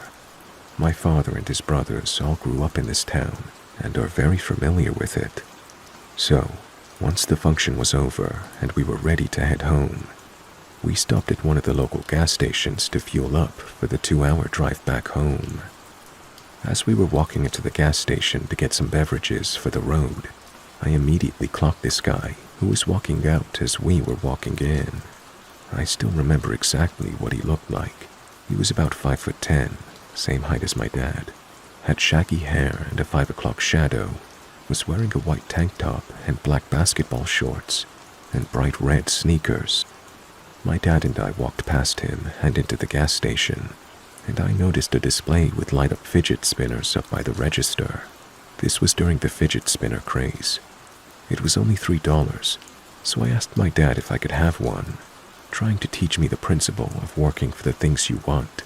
My father and his brothers all grew up in this town and are very familiar with it. So, once the function was over and we were ready to head home, we stopped at one of the local gas stations to fuel up for the 2-hour drive back home. As we were walking into the gas station to get some beverages for the road, I immediately clocked this guy who was walking out as we were walking in. I still remember exactly what he looked like. He was about 5'10", same height as my dad, had shaggy hair and a 5 o'clock shadow, was wearing a white tank top and black basketball shorts, and bright red sneakers. My dad and I walked past him and into the gas station, and I noticed a display with light-up fidget spinners up by the register. This was during the fidget spinner craze. It was only $3, so I asked my dad if I could have one, trying to teach me the principle of working for the things you want.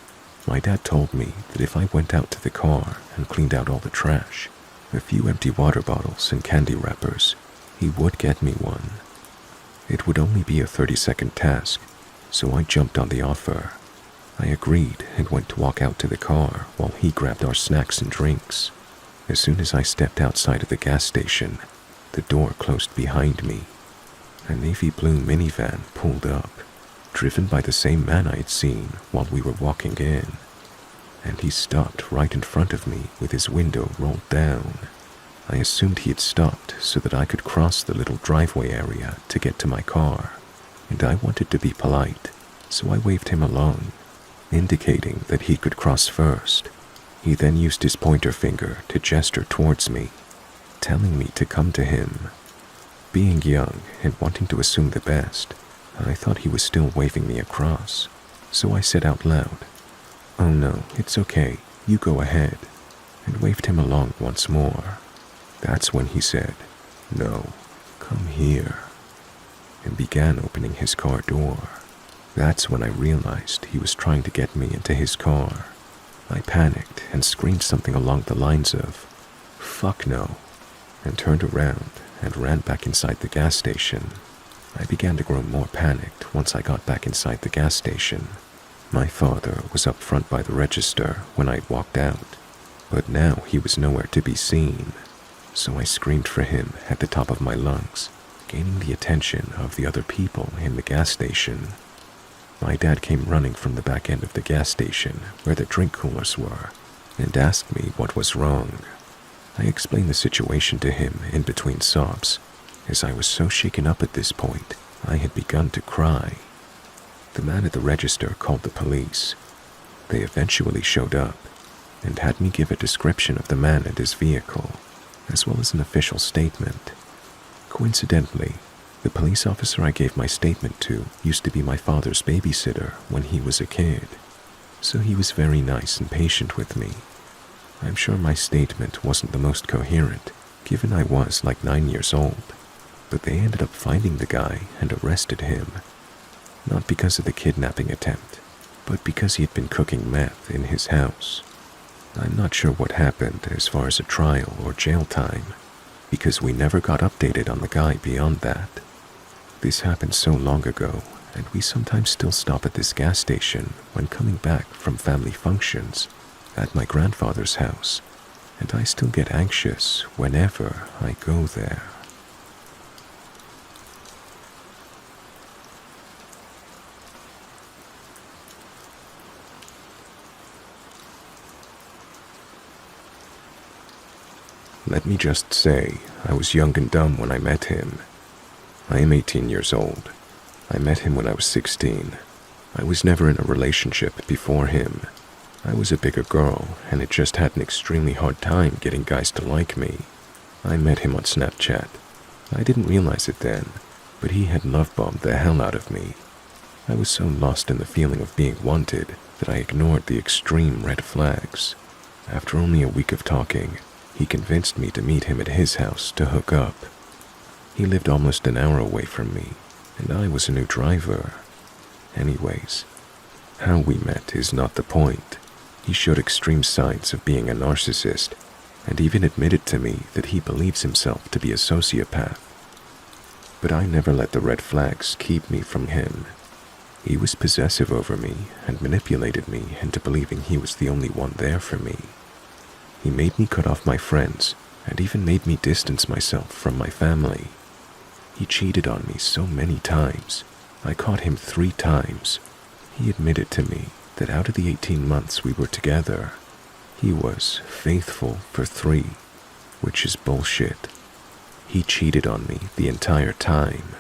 My dad told me that if I went out to the car and cleaned out all the trash, a few empty water bottles and candy wrappers, he would get me one. It would only be a 30-second task, so I jumped on the offer. I agreed and went to walk out to the car while he grabbed our snacks and drinks. As soon as I stepped outside of the gas station, the door closed behind me. A navy blue minivan pulled up, driven by the same man I had seen while we were walking in, and he stopped right in front of me with his window rolled down. I assumed he had stopped so that I could cross the little driveway area to get to my car, and I wanted to be polite, so I waved him along, indicating that he could cross first. He then used his pointer finger to gesture towards me, telling me to come to him. Being young and wanting to assume the best, I thought he was still waving me across, so I said out loud, "Oh no, it's okay, you go ahead," and waved him along once more. That's when he said, "No, come here," and began opening his car door. That's when I realized he was trying to get me into his car. I panicked and screamed something along the lines of, "Fuck no," and turned around and ran back inside the gas station. I began to grow more panicked once I got back inside the gas station. My father was up front by the register when I walked out, but now he was nowhere to be seen, so I screamed for him at the top of my lungs, gaining the attention of the other people in the gas station. My dad came running from the back end of the gas station where the drink coolers were and asked me what was wrong. I explained the situation to him in between sobs, as I was so shaken up at this point I had begun to cry. The man at the register called the police. They eventually showed up and had me give a description of the man and his vehicle, as well as an official statement. Coincidentally, the police officer I gave my statement to used to be my father's babysitter when he was a kid, so he was very nice and patient with me. I'm sure my statement wasn't the most coherent, given I was like 9 years old, but they ended up finding the guy and arrested him, not because of the kidnapping attempt, but because he had been cooking meth in his house. I'm not sure what happened as far as a trial or jail time, because we never got updated on the guy beyond that. This happened so long ago, and we sometimes still stop at this gas station when coming back from family functions at my grandfather's house, and I still get anxious whenever I go there. Let me just say, I was young and dumb when I met him. I am 18 years old. I met him when I was 16. I was never in a relationship before him. I was a bigger girl, and had just had an extremely hard time getting guys to like me. I met him on Snapchat. I didn't realize it then, but he had love-bombed the hell out of me. I was so lost in the feeling of being wanted that I ignored the extreme red flags. After only a week of talking, he convinced me to meet him at his house to hook up. He lived almost an hour away from me, and I was a new driver. Anyways, how we met is not the point. He showed extreme signs of being a narcissist, and even admitted to me that he believes himself to be a sociopath. But I never let the red flags keep me from him. He was possessive over me and manipulated me into believing he was the only one there for me. He made me cut off my friends and even made me distance myself from my family. He cheated on me so many times. I caught him 3 times. He admitted to me that out of the 18 months we were together, he was faithful for 3, which is bullshit. He cheated on me the entire time.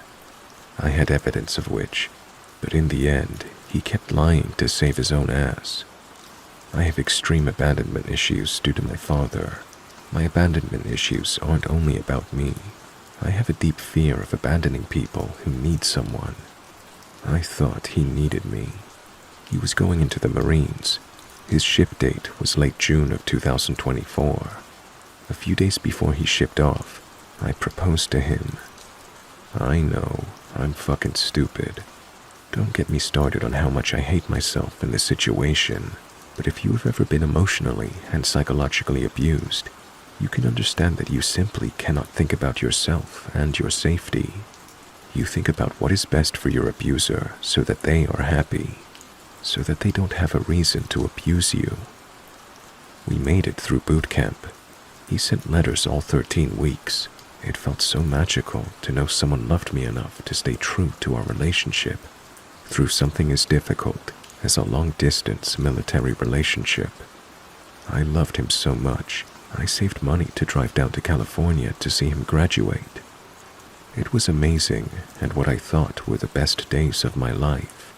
I had evidence of which, but in the end, he kept lying to save his own ass. I have extreme abandonment issues due to my father. My abandonment issues aren't only about me. I have a deep fear of abandoning people who need someone. I thought he needed me. He was going into the Marines. His ship date was late June of 2024. A few days before he shipped off, I proposed to him. I know, I'm fucking stupid. Don't get me started on how much I hate myself in this situation, But if you have ever been emotionally and psychologically abused, you can understand that you simply cannot think about yourself and your safety. You think about what is best for your abuser so that they are happy, so that they don't have a reason to abuse you. We made it through boot camp. He sent letters all 13 weeks. It felt so magical to know someone loved me enough to stay true to our relationship through something as difficult as a long-distance military relationship. I loved him so much, I saved money to drive down to California to see him graduate. It was amazing and what I thought were the best days of my life.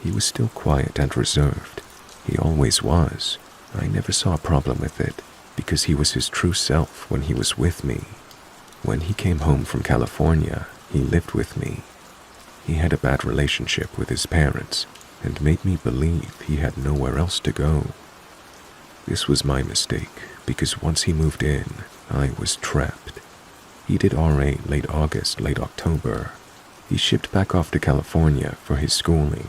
He was still quiet and reserved. He always was. I never saw a problem with it because he was his true self when he was with me. When he came home from California, he lived with me. He had a bad relationship with his parents and made me believe he had nowhere else to go. This was my mistake because once he moved in, I was trapped. He did RA late August, late October. He shipped back off to California for his schooling,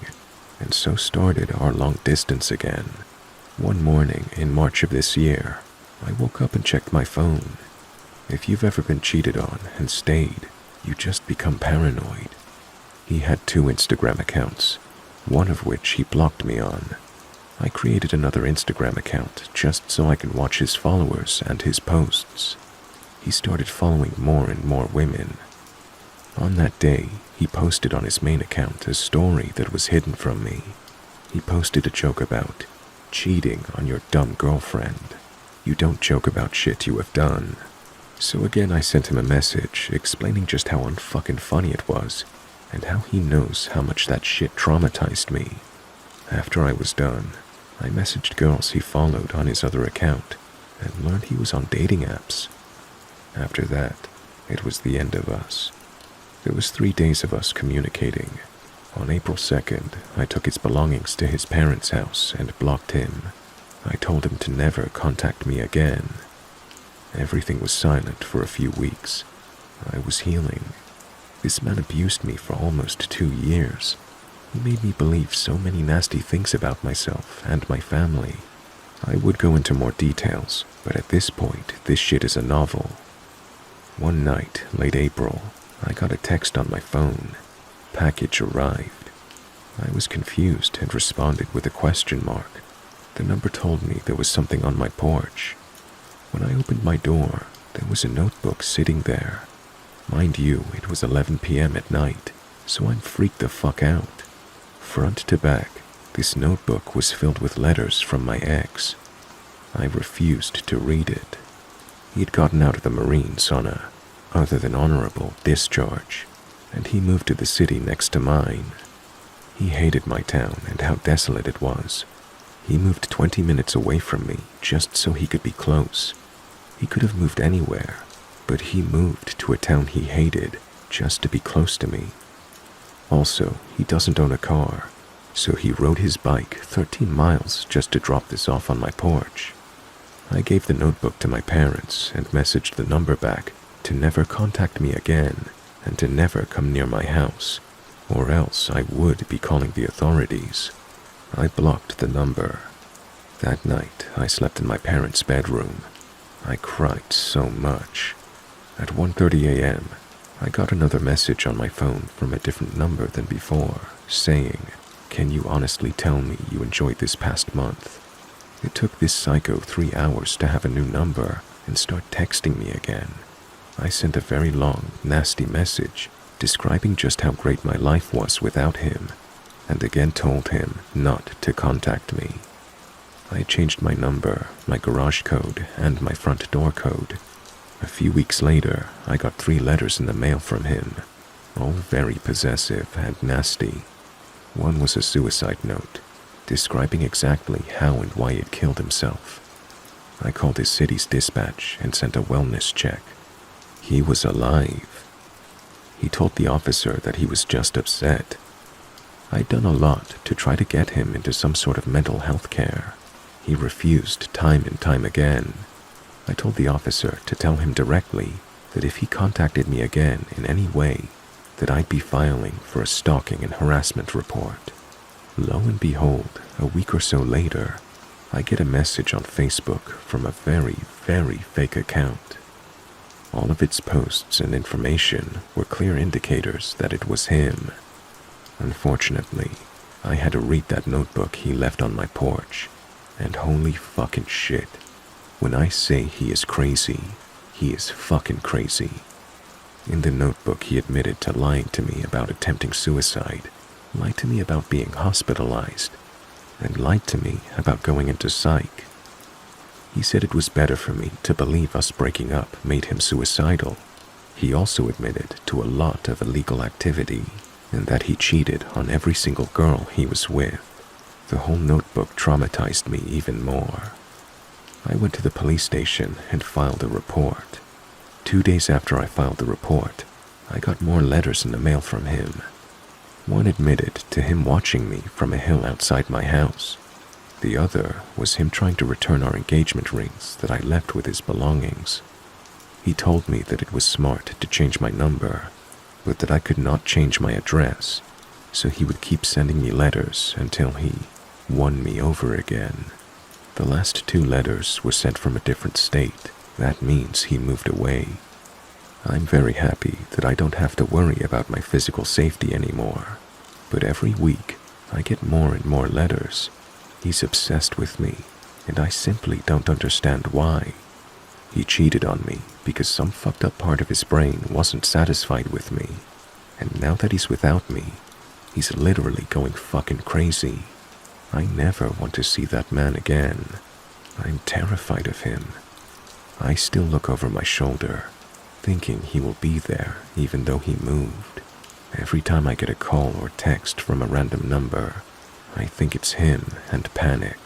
and so started our long distance again. One morning in March of this year, I woke up and checked my phone. If you've ever been cheated on and stayed, you just become paranoid. He had 2 Instagram accounts, one of which he blocked me on. I created another Instagram account just so I could watch his followers and his posts. He started following more and more women. On that day, he posted on his main account a story that was hidden from me. He posted a joke about cheating on your dumb girlfriend. You don't joke about shit you have done. So again I sent him a message explaining just how unfucking funny it was and how he knows how much that shit traumatized me. After I was done, I messaged girls he followed on his other account and learned he was on dating apps. After that, it was the end of us. There was 3 days of us communicating. On April 2nd, I took his belongings to his parents' house and blocked him. I told him to never contact me again. Everything was silent for a few weeks. I was healing. This man abused me for almost 2 years. He made me believe so many nasty things about myself and my family. I would go into more details, but at this point, this shit is a novel. One night, late April, I got a text on my phone. Package arrived. I was confused and responded with a question mark. The number told me there was something on my porch. When I opened my door, there was a notebook sitting there. Mind you, it was 11 p.m. at night, so I'm freaked the fuck out. Front to back, this notebook was filled with letters from my ex. I refused to read it. He'd gotten out of the Marines on a other than honorable discharge, and he moved to the city next to mine. He hated my town and how desolate it was. He moved 20 minutes away from me just so he could be close. He could have moved anywhere, but he moved to a town he hated just to be close to me. Also, he doesn't own a car, so he rode his bike 13 miles just to drop this off on my porch. I gave the notebook to my parents and messaged the number back to never contact me again and to never come near my house, or else I would be calling the authorities. I blocked the number. That night, I slept in my parents' bedroom. I cried so much. At 1:30 a.m., I got another message on my phone from a different number than before, saying, "Can you honestly tell me you enjoyed this past month?" It took this psycho 3 hours to have a new number and start texting me again. I sent a very long, nasty message describing just how great my life was without him, and again told him not to contact me. I changed my number, my garage code, and my front door code. A few weeks later, I got 3 letters in the mail from him, all very possessive and nasty. One was a suicide note, describing exactly how and why he'd killed himself. I called his city's dispatch and sent a wellness check. He was alive. He told the officer that he was just upset. I'd done a lot to try to get him into some sort of mental health care. He refused time and time again. I told the officer to tell him directly that if he contacted me again in any way, that I'd be filing for a stalking and harassment report. Lo and behold, a week or so later, I get a message on Facebook from a very, very fake account. All of its posts and information were clear indicators that it was him. Unfortunately, I had to read that notebook he left on my porch, and holy fucking shit. When I say he is crazy, he is fucking crazy. In the notebook, he admitted to lying to me about attempting suicide, lied to me about being hospitalized, and lied to me about going into psych. He said it was better for me to believe us breaking up made him suicidal. He also admitted to a lot of illegal activity, and that he cheated on every single girl he was with. The whole notebook traumatized me even more. I went to the police station and filed a report. 2 days after I filed the report, I got more letters in the mail from him. One admitted to him watching me from a hill outside my house. The other was him trying to return our engagement rings that I left with his belongings. He told me that it was smart to change my number, but that I could not change my address, so he would keep sending me letters until he won me over again. The last 2 letters were sent from a different state. That means he moved away. I'm very happy that I don't have to worry about my physical safety anymore, but every week I get more and more letters. He's obsessed with me, and I simply don't understand why. He cheated on me because some fucked up part of his brain wasn't satisfied with me, and now that he's without me, he's literally going fucking crazy. I never want to see that man again. I'm terrified of him. I still look over my shoulder, thinking he will be there even though he moved. Every time I get a call or text from a random number, I think it's him and panic.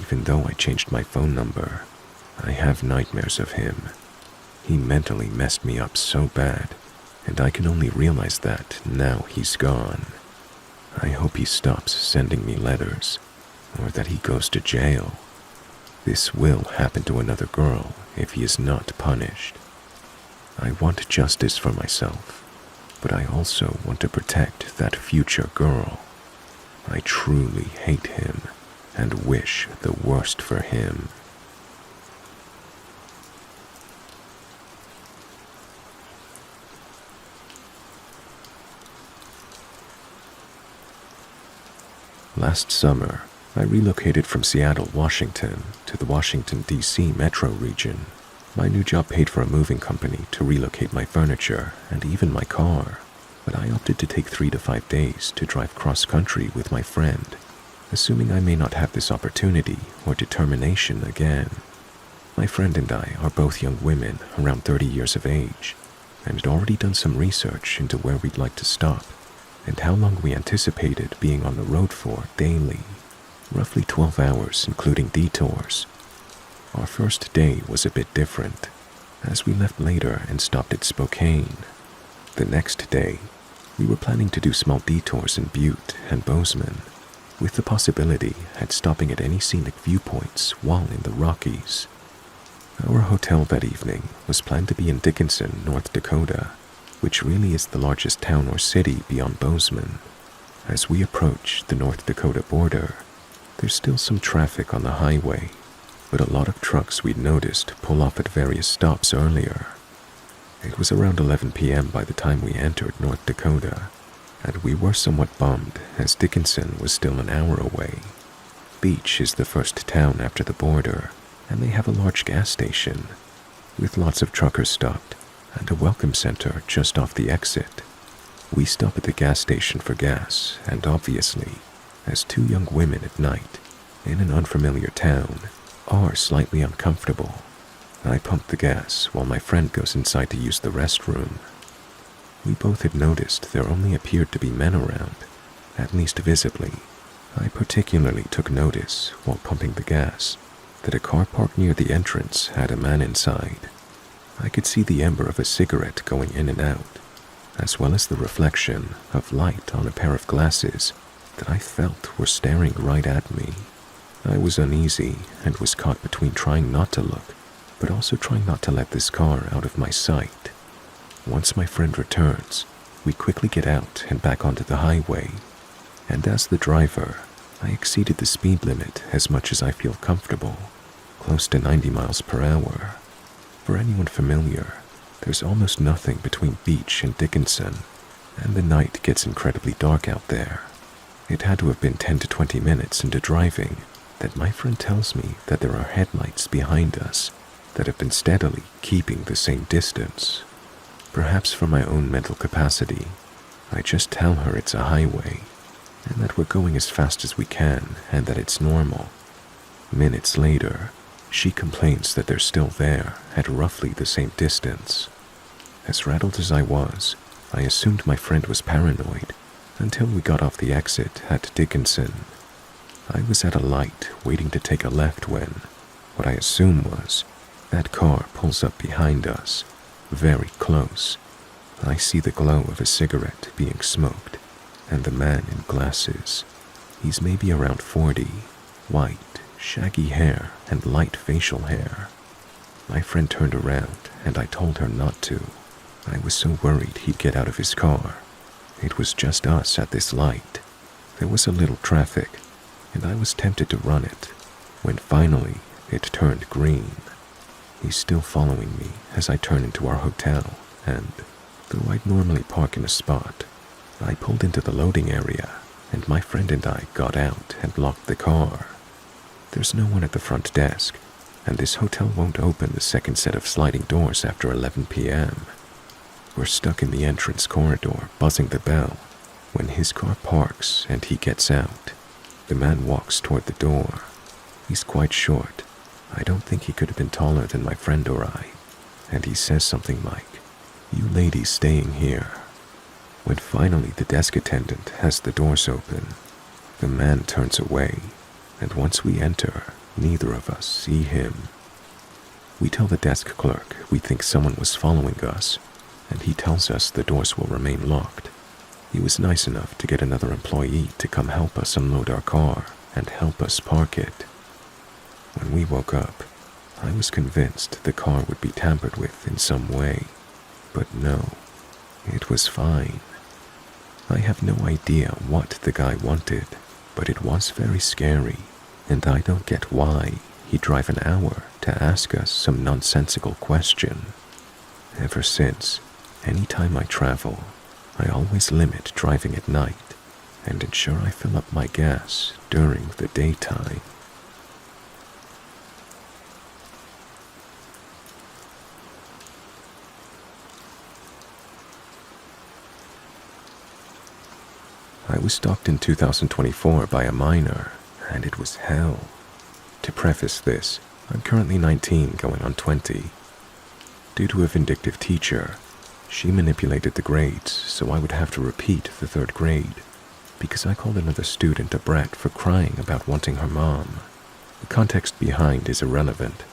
Even though I changed my phone number, I have nightmares of him. He mentally messed me up so bad, and I can only realize that now he's gone. I hope he stops sending me letters, or that he goes to jail. This will happen to another girl if he is not punished. I want justice for myself, but I also want to protect that future girl. I truly hate him and wish the worst for him. Last summer, I relocated from Seattle, Washington to the Washington, D.C. metro region. My new job paid for a moving company to relocate my furniture and even my car, but I opted to take 3 to 5 days to drive cross-country with my friend, assuming I may not have this opportunity or determination again. My friend and I are both young women around 30 years of age, and had already done some research into where we'd like to stop and how long we anticipated being on the road for daily. Roughly 12 hours, including detours. Our first day was a bit different, as we left later and stopped at Spokane. The next day, we were planning to do small detours in Butte and Bozeman, with the possibility at stopping at any scenic viewpoints while in the Rockies. Our hotel that evening was planned to be in Dickinson, North Dakota, which really is the largest town or city beyond Bozeman. As we approach the North Dakota border, there's still some traffic on the highway, but a lot of trucks we'd noticed pull off at various stops earlier. It was around 11 p.m. by the time we entered North Dakota, and we were somewhat bummed as Dickinson was still an hour away. Beach is the first town after the border, and they have a large gas station, with lots of truckers stopped, and a welcome center just off the exit. We stop at the gas station for gas, and obviously, as 2 young women at night, in an unfamiliar town, are slightly uncomfortable. I pump the gas while my friend goes inside to use the restroom. We both had noticed there only appeared to be men around, at least visibly. I particularly took notice, while pumping the gas, that a car parked near the entrance had a man inside. I could see the ember of a cigarette going in and out, as well as the reflection of light on a pair of glasses that I felt were staring right at me. I was uneasy and was caught between trying not to look, but also trying not to let this car out of my sight. Once my friend returns, we quickly get out and back onto the highway, and as the driver, I exceeded the speed limit as much as I feel comfortable, close to 90 miles per hour. For anyone familiar, there's almost nothing between Beach and Dickinson, and the night gets incredibly dark out there. It had to have been 10 to 20 minutes into driving that my friend tells me that there are headlights behind us that have been steadily keeping the same distance. Perhaps for my own mental capacity, I just tell her it's a highway, and that we're going as fast as we can and that it's normal. Minutes later, she complains that they're still there at roughly the same distance. As rattled as I was, I assumed my friend was paranoid until we got off the exit at Dickinson. I was at a light waiting to take a left when, what I assume was, that car pulls up behind us, very close. I see the glow of a cigarette being smoked, and the man in glasses. He's maybe around 40, white, shaggy hair and light facial hair. My friend turned around and I told her not to. I was so worried he'd get out of his car. It was just us at this light. There was a little traffic, and I was tempted to run it, when finally it turned green. He's still following me as I turn into our hotel, and though I'd normally park in a spot, I pulled into the loading area, and my friend and I got out and locked the car. There's no one at the front desk, and this hotel won't open the second set of sliding doors after 11 p.m. We're stuck in the entrance corridor, buzzing the bell, when his car parks and he gets out. The man walks toward the door. He's quite short. I don't think he could have been taller than my friend or I, and he says something like, "You ladies staying here." When finally the desk attendant has the doors open, the man turns away, and once we enter, neither of us see him. We tell the desk clerk we think someone was following us, and he tells us the doors will remain locked. He was nice enough to get another employee to come help us unload our car and help us park it. When we woke up, I was convinced the car would be tampered with in some way, but no, it was fine. I have no idea what the guy wanted, but it was very scary, and I don't get why he'd drive an hour to ask us some nonsensical question. Ever since, any time I travel, I always limit driving at night and ensure I fill up my gas during the daytime. I was stalked in 2024 by a minor, and it was hell. To preface this, I'm currently 19 going on 20. Due to a vindictive teacher, she manipulated the grades so I would have to repeat the 3rd grade because I called another student a brat for crying about wanting her mom. The context behind is irrelevant,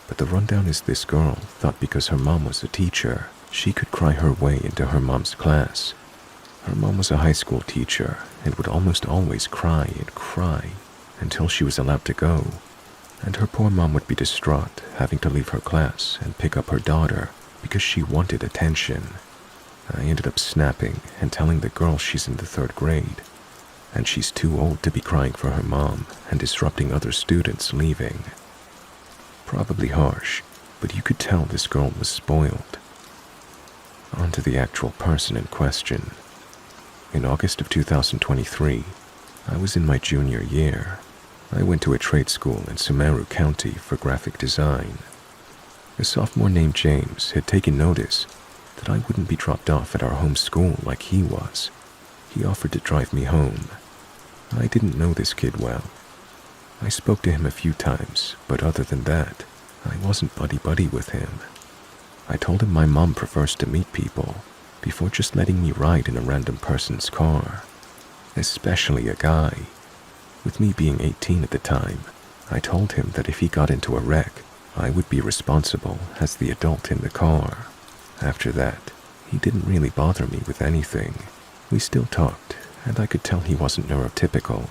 but the rundown is this girl thought because her mom was a teacher, she could cry her way into her mom's class. Her mom was a high school teacher and would almost always cry and cry until she was allowed to go, and her poor mom would be distraught having to leave her class and pick up her daughter because she wanted attention. I ended up snapping and telling the girl she's in the 3rd grade, and she's too old to be crying for her mom and disrupting other students leaving. Probably harsh, but you could tell this girl was spoiled. On to the actual person in question. In August of 2023, I was in my junior year. I went to a trade school in Sumeru County for graphic design. A sophomore named James had taken notice that I wouldn't be dropped off at our home school like he was. He offered to drive me home. I didn't know this kid well. I spoke to him a few times, but other than that, I wasn't buddy-buddy with him. I told him my mom prefers to meet people before just letting me ride in a random person's car, especially a guy. With me being 18 at the time, I told him that if he got into a wreck, I would be responsible as the adult in the car. After that, he didn't really bother me with anything. We still talked, and I could tell he wasn't neurotypical.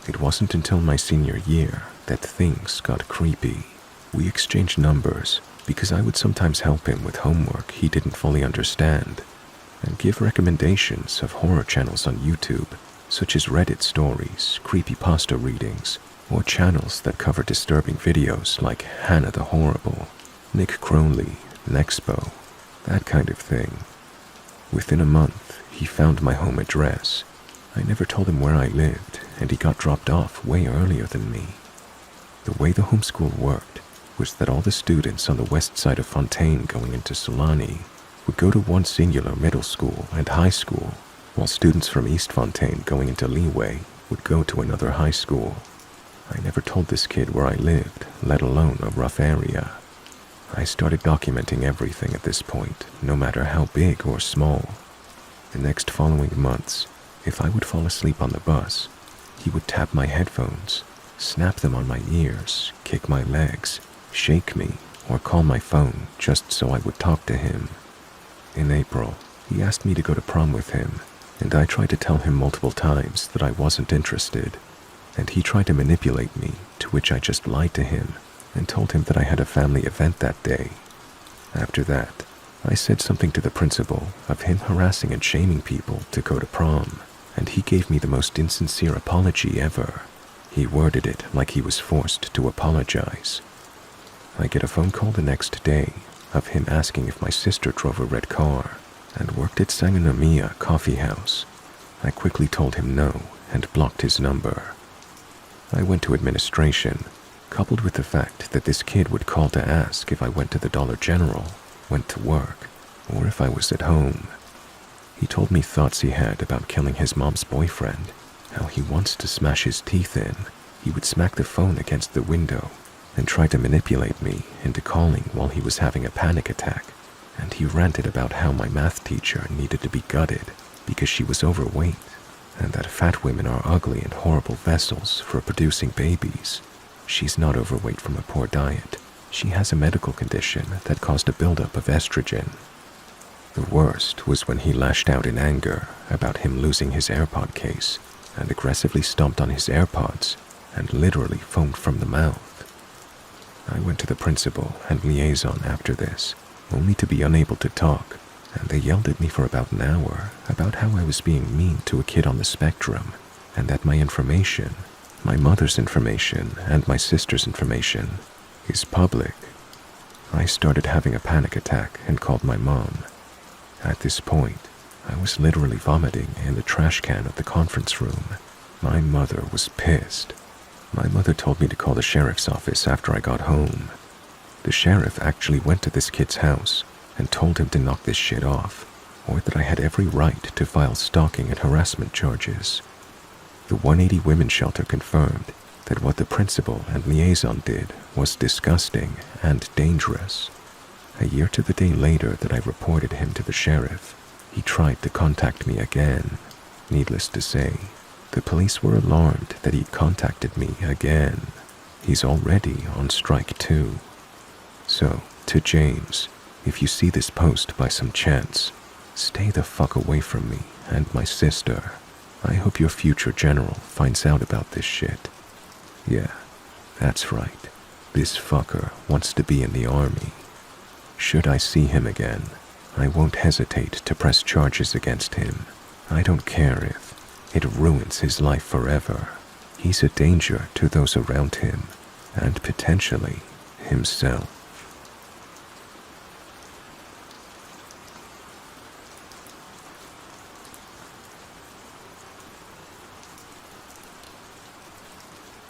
It wasn't until my senior year that things got creepy. We exchanged numbers because I would sometimes help him with homework he didn't fully understand and give recommendations of horror channels on YouTube such as Reddit stories, creepypasta readings, or channels that cover disturbing videos like Hannah the Horrible, Nick Crowley, Nexpo, that kind of thing. Within a month, he found my home address. I never told him where I lived, and he got dropped off way earlier than me. The way the homeschool worked was that all the students on the west side of Fontaine going into Solani would go to one singular middle school and high school, while students from East Fontaine going into Leeway would go to another high school. I never told this kid where I lived, let alone a rough area. I started documenting everything at this point, no matter how big or small. The next following months, if I would fall asleep on the bus, he would tap my headphones, snap them on my ears, kick my legs, shake me, or call my phone just so I would talk to him. In April, he asked me to go to prom with him, and I tried to tell him multiple times that I wasn't interested, and he tried to manipulate me, to which I just lied to him and told him that I had a family event that day. After that, I said something to the principal of him harassing and shaming people to go to prom, and he gave me the most insincere apology ever. He worded it like he was forced to apologize. I get a phone call the next day of him asking if my sister drove a red car and worked at Sangonomiya Coffee House. I quickly told him no and blocked his number. I went to administration, coupled with the fact that this kid would call to ask if I went to the Dollar General, went to work, or if I was at home. He told me thoughts he had about killing his mom's boyfriend, how he wants to smash his teeth in. He would smack the phone against the window and try to manipulate me into calling while he was having a panic attack, and he ranted about how my math teacher needed to be gutted because she was overweight, and that fat women are ugly and horrible vessels for producing babies. She's not overweight from a poor diet. She has a medical condition that caused a buildup of estrogen. The worst was when he lashed out in anger about him losing his AirPod case and aggressively stomped on his AirPods and literally foamed from the mouth. I went to the principal and liaison after this, only to be unable to talk, and they yelled at me for about an hour about how I was being mean to a kid on the spectrum, and that my information, my mother's information and my sister's information, is public. I started having a panic attack and called my mom. At this point, I was literally vomiting in the trash can of the conference room. My mother was pissed. My mother told me to call the sheriff's office after I got home. The sheriff actually went to this kid's house and told him to knock this shit off, or that I had every right to file stalking and harassment charges. The 180 Women's Shelter confirmed that what the principal and liaison did was disgusting and dangerous. A year to the day later that I reported him to the sheriff, he tried to contact me again. Needless to say, the police were alarmed that he'd contacted me again. He's already on strike too. So, to James, if you see this post by some chance, stay the fuck away from me and my sister. I hope your future general finds out about this shit. Yeah, that's right. This fucker wants to be in the army. Should I see him again, I won't hesitate to press charges against him. I don't care if it ruins his life forever. He's a danger to those around him, and potentially himself.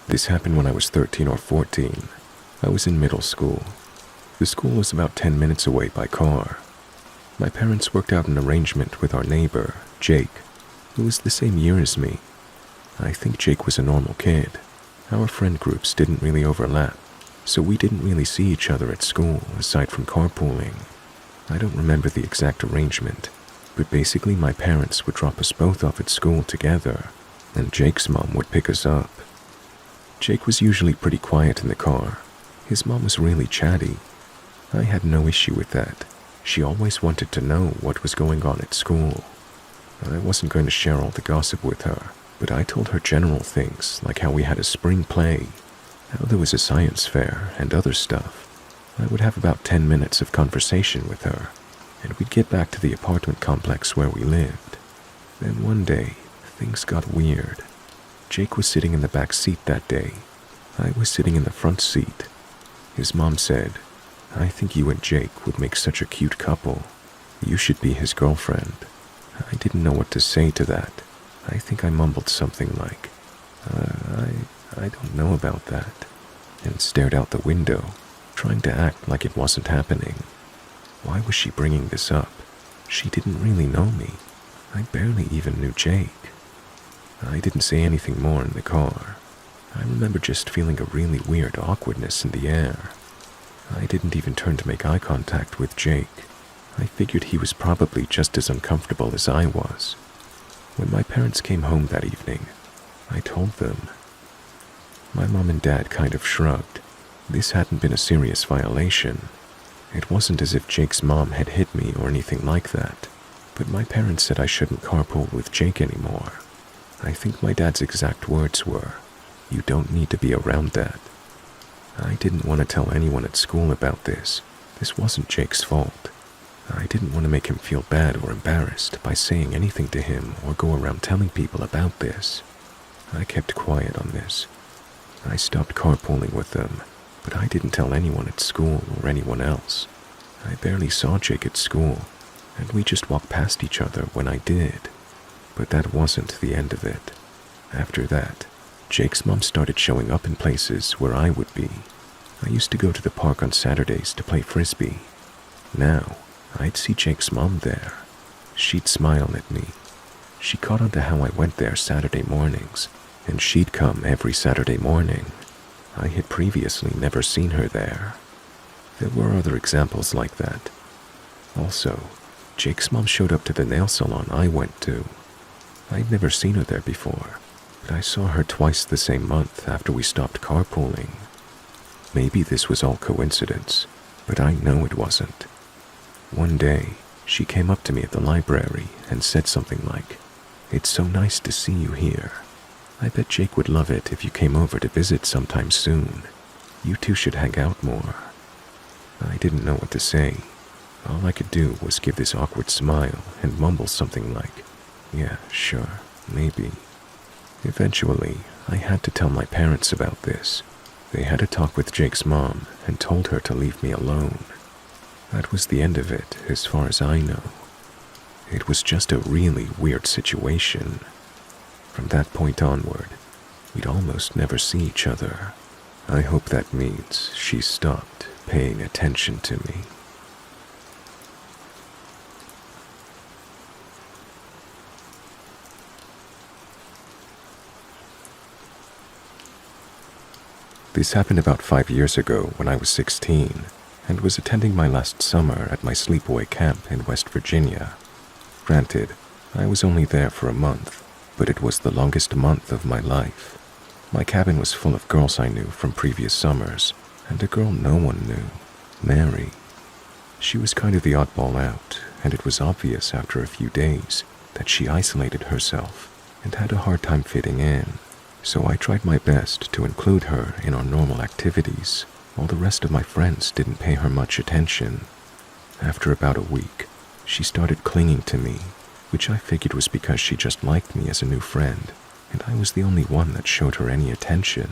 This happened when I was 13 or 14. I was in middle school. The school was about 10 minutes away by car. My parents worked out an arrangement with our neighbor, Jake, who was the same year as me. I think Jake was a normal kid. Our friend groups didn't really overlap, so we didn't really see each other at school aside from carpooling. I don't remember the exact arrangement, but basically my parents would drop us both off at school together, and Jake's mom would pick us up. Jake was usually pretty quiet in the car. His mom was really chatty. I had no issue with that. She always wanted to know what was going on at school. I wasn't going to share all the gossip with her, but I told her general things like how we had a spring play, how there was a science fair, and other stuff. I would have about 10 minutes of conversation with her, and we'd get back to the apartment complex where we lived. Then one day, things got weird. Jake was sitting in the back seat that day. I was sitting in the front seat. His mom said, "I think you and Jake would make such a cute couple. You should be his girlfriend." I didn't know what to say to that. I think I mumbled something like, I don't know about that, and stared out the window, trying to act like it wasn't happening. Why was she bringing this up? She didn't really know me. I barely even knew Jake. I didn't say anything more in the car. I remember just feeling a really weird awkwardness in the air. I didn't even turn to make eye contact with Jake. I figured he was probably just as uncomfortable as I was. When my parents came home that evening, I told them. My mom and dad kind of shrugged. This hadn't been a serious violation. It wasn't as if Jake's mom had hit me or anything like that, but my parents said I shouldn't carpool with Jake anymore. I think my dad's exact words were, "You don't need to be around that." I didn't want to tell anyone at school about this. This wasn't Jake's fault. I didn't want to make him feel bad or embarrassed by saying anything to him or go around telling people about this. I kept quiet on this. I stopped carpooling with them, but I didn't tell anyone at school or anyone else. I barely saw Jake at school, and we just walked past each other when I did. But that wasn't the end of it. After that, Jake's mom started showing up in places where I would be. I used to go to the park on Saturdays to play frisbee. Now, I'd see Jake's mom there. She'd smile at me. She caught on to how I went there Saturday mornings, and she'd come every Saturday morning. I had previously never seen her there. There were other examples like that. Also, Jake's mom showed up to the nail salon I went to. I'd never seen her there before, but I saw her twice the same month after we stopped carpooling. Maybe this was all coincidence, but I know it wasn't. One day, she came up to me at the library and said something like, "It's so nice to see you here. I bet Jake would love it if you came over to visit sometime soon. You two should hang out more." I didn't know what to say. All I could do was give this awkward smile and mumble something like, "Yeah, sure, maybe." Eventually, I had to tell my parents about this. They had a talk with Jake's mom and told her to leave me alone. That was the end of it, as far as I know. It was just a really weird situation. From that point onward, we'd almost never see each other. I hope that means she stopped paying attention to me. This happened about 5 years ago when I was 16 and was attending my last summer at my sleepaway camp in West Virginia. Granted, I was only there for a month, but it was the longest month of my life. My cabin was full of girls I knew from previous summers, and a girl no one knew, Mary. She was kind of the oddball out, and it was obvious after a few days that she isolated herself and had a hard time fitting in, so I tried my best to include her in our normal activities, while the rest of my friends didn't pay her much attention. After about a week, she started clinging to me, which I figured was because she just liked me as a new friend, and I was the only one that showed her any attention.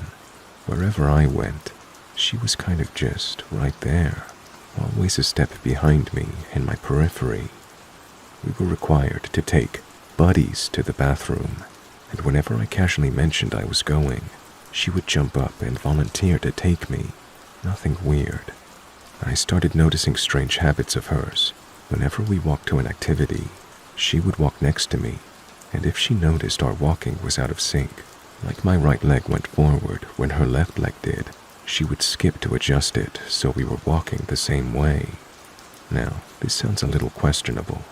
Wherever I went, she was kind of just right there, always a step behind me in my periphery. We were required to take buddies to the bathroom, and whenever I casually mentioned I was going, she would jump up and volunteer to take me. Nothing weird. I started noticing strange habits of hers. Whenever we walked to an activity, she would walk next to me, and if she noticed our walking was out of sync, like my right leg went forward when her left leg did, she would skip to adjust it so we were walking the same way. Now, this sounds a little questionable.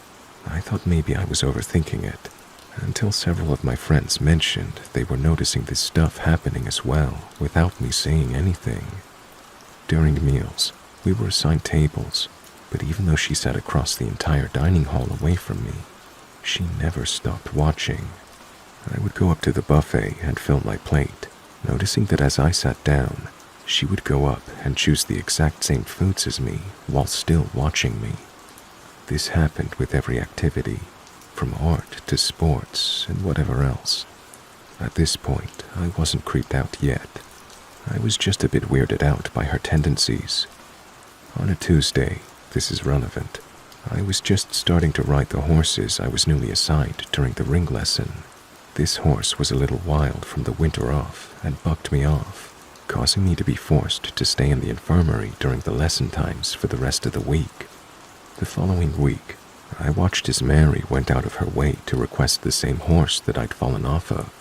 I thought maybe I was overthinking it, until several of my friends mentioned they were noticing this stuff happening as well without me saying anything. During meals, we were assigned tables, but even though she sat across the entire dining hall away from me, she never stopped watching. I would go up to the buffet and fill my plate, noticing that as I sat down, she would go up and choose the exact same foods as me while still watching me. This happened with every activity. from art to sports and whatever else. At this point, I wasn't creeped out yet. I was just a bit weirded out by her tendencies. On a Tuesday, this is relevant, I was just starting to ride the horses I was newly assigned during the ring lesson. This horse was a little wild from the winter off and bucked me off, causing me to be forced to stay in the infirmary during the lesson times for the rest of the week. The following week, I watched as Mary went out of her way to request the same horse that I'd fallen off of.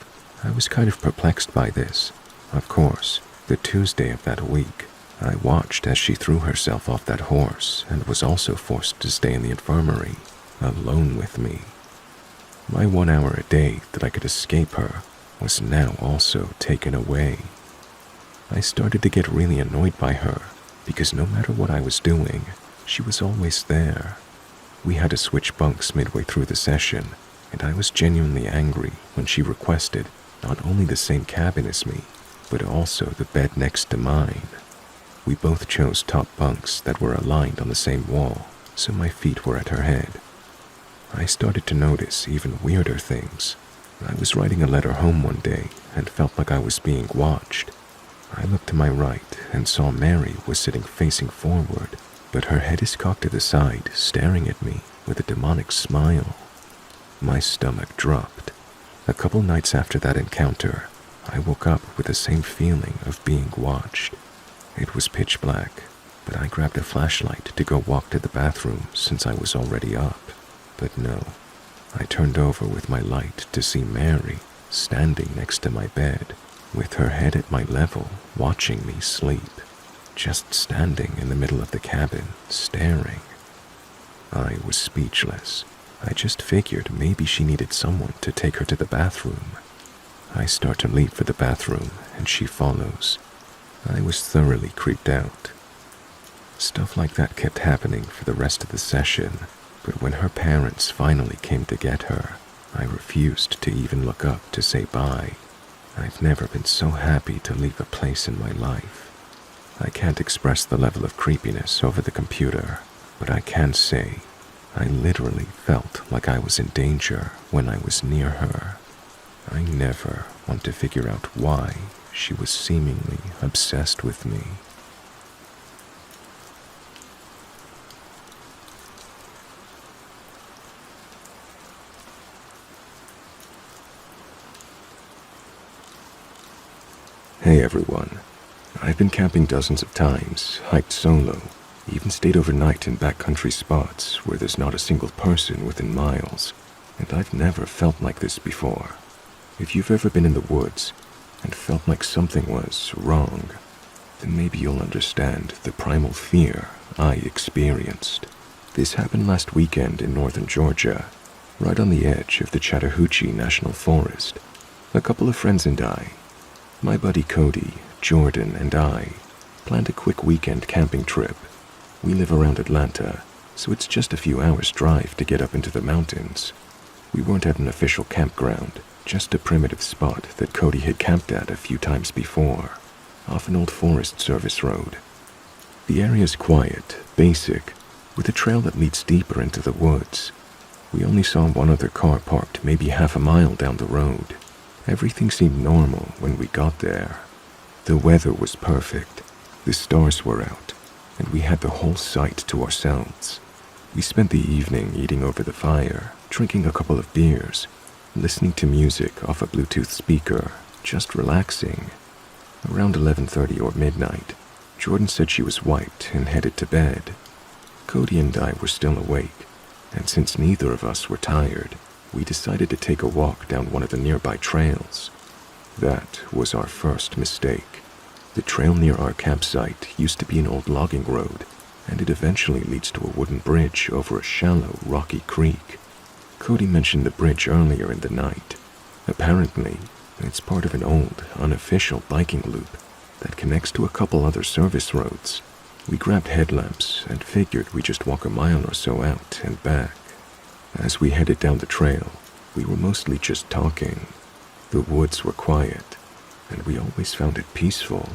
I was kind of perplexed by this. Of course, the Tuesday of that week, I watched as she threw herself off that horse and was also forced to stay in the infirmary, alone with me. My 1 hour a day that I could escape her was now also taken away. I started to get really annoyed by her because no matter what I was doing, she was always there. We had to switch bunks midway through the session, and I was genuinely angry when she requested not only the same cabin as me, but also the bed next to mine. We both chose top bunks that were aligned on the same wall, so my feet were at her head. I started to notice even weirder things. I was writing a letter home one day and felt like I was being watched. I looked to my right and saw Mary was sitting facing forward, but her head is cocked to the side, staring at me with a demonic smile. My stomach dropped. A couple nights after that encounter, I woke up with the same feeling of being watched. It was pitch black, but I grabbed a flashlight to go walk to the bathroom since I was already up. But no, I turned over with my light to see Mary standing next to my bed, with her head at my level, watching me sleep, just standing in the middle of the cabin, staring. I was speechless. I just figured maybe she needed someone to take her to the bathroom. I start to leave for the bathroom, and she follows. I was thoroughly creeped out. Stuff like that kept happening for the rest of the session, but when her parents finally came to get her, I refused to even look up to say bye. I've never been so happy to leave a place in my life. I can't express the level of creepiness over the computer, but I can say I literally felt like I was in danger when I was near her. I never want to figure out why she was seemingly obsessed with me. Hey everyone. I've been camping dozens of times, hiked solo, even stayed overnight in backcountry spots where there's not a single person within miles, and I've never felt like this before. If you've ever been in the woods and felt like something was wrong, then maybe you'll understand the primal fear I experienced. This happened last weekend in northern Georgia, right on the edge of the Chattahoochee National Forest. A couple of friends and I, my buddy Cody, Jordan, and I, planned a quick weekend camping trip. We live around Atlanta, so it's just a few hours' drive to get up into the mountains. We weren't at an official campground, just a primitive spot that Cody had camped at a few times before, off an old Forest Service road. The area's quiet, basic, with a trail that leads deeper into the woods. We only saw one other car parked maybe half a mile down the road. Everything seemed normal when we got there. The weather was perfect, the stars were out, and we had the whole site to ourselves. We spent the evening eating over the fire, drinking a couple of beers, listening to music off a Bluetooth speaker, just relaxing. Around 11:30 or midnight, Jordan said she was wiped and headed to bed. Cody and I were still awake, and since neither of us were tired, we decided to take a walk down one of the nearby trails. That was our first mistake. The trail near our campsite used to be an old logging road, and it eventually leads to a wooden bridge over a shallow, rocky creek. Cody mentioned the bridge earlier in the night. Apparently, it's part of an old, unofficial biking loop that connects to a couple other service roads. We grabbed headlamps and figured we'd just walk a mile or so out and back. As we headed down the trail, we were mostly just talking. The woods were quiet, and we always found it peaceful.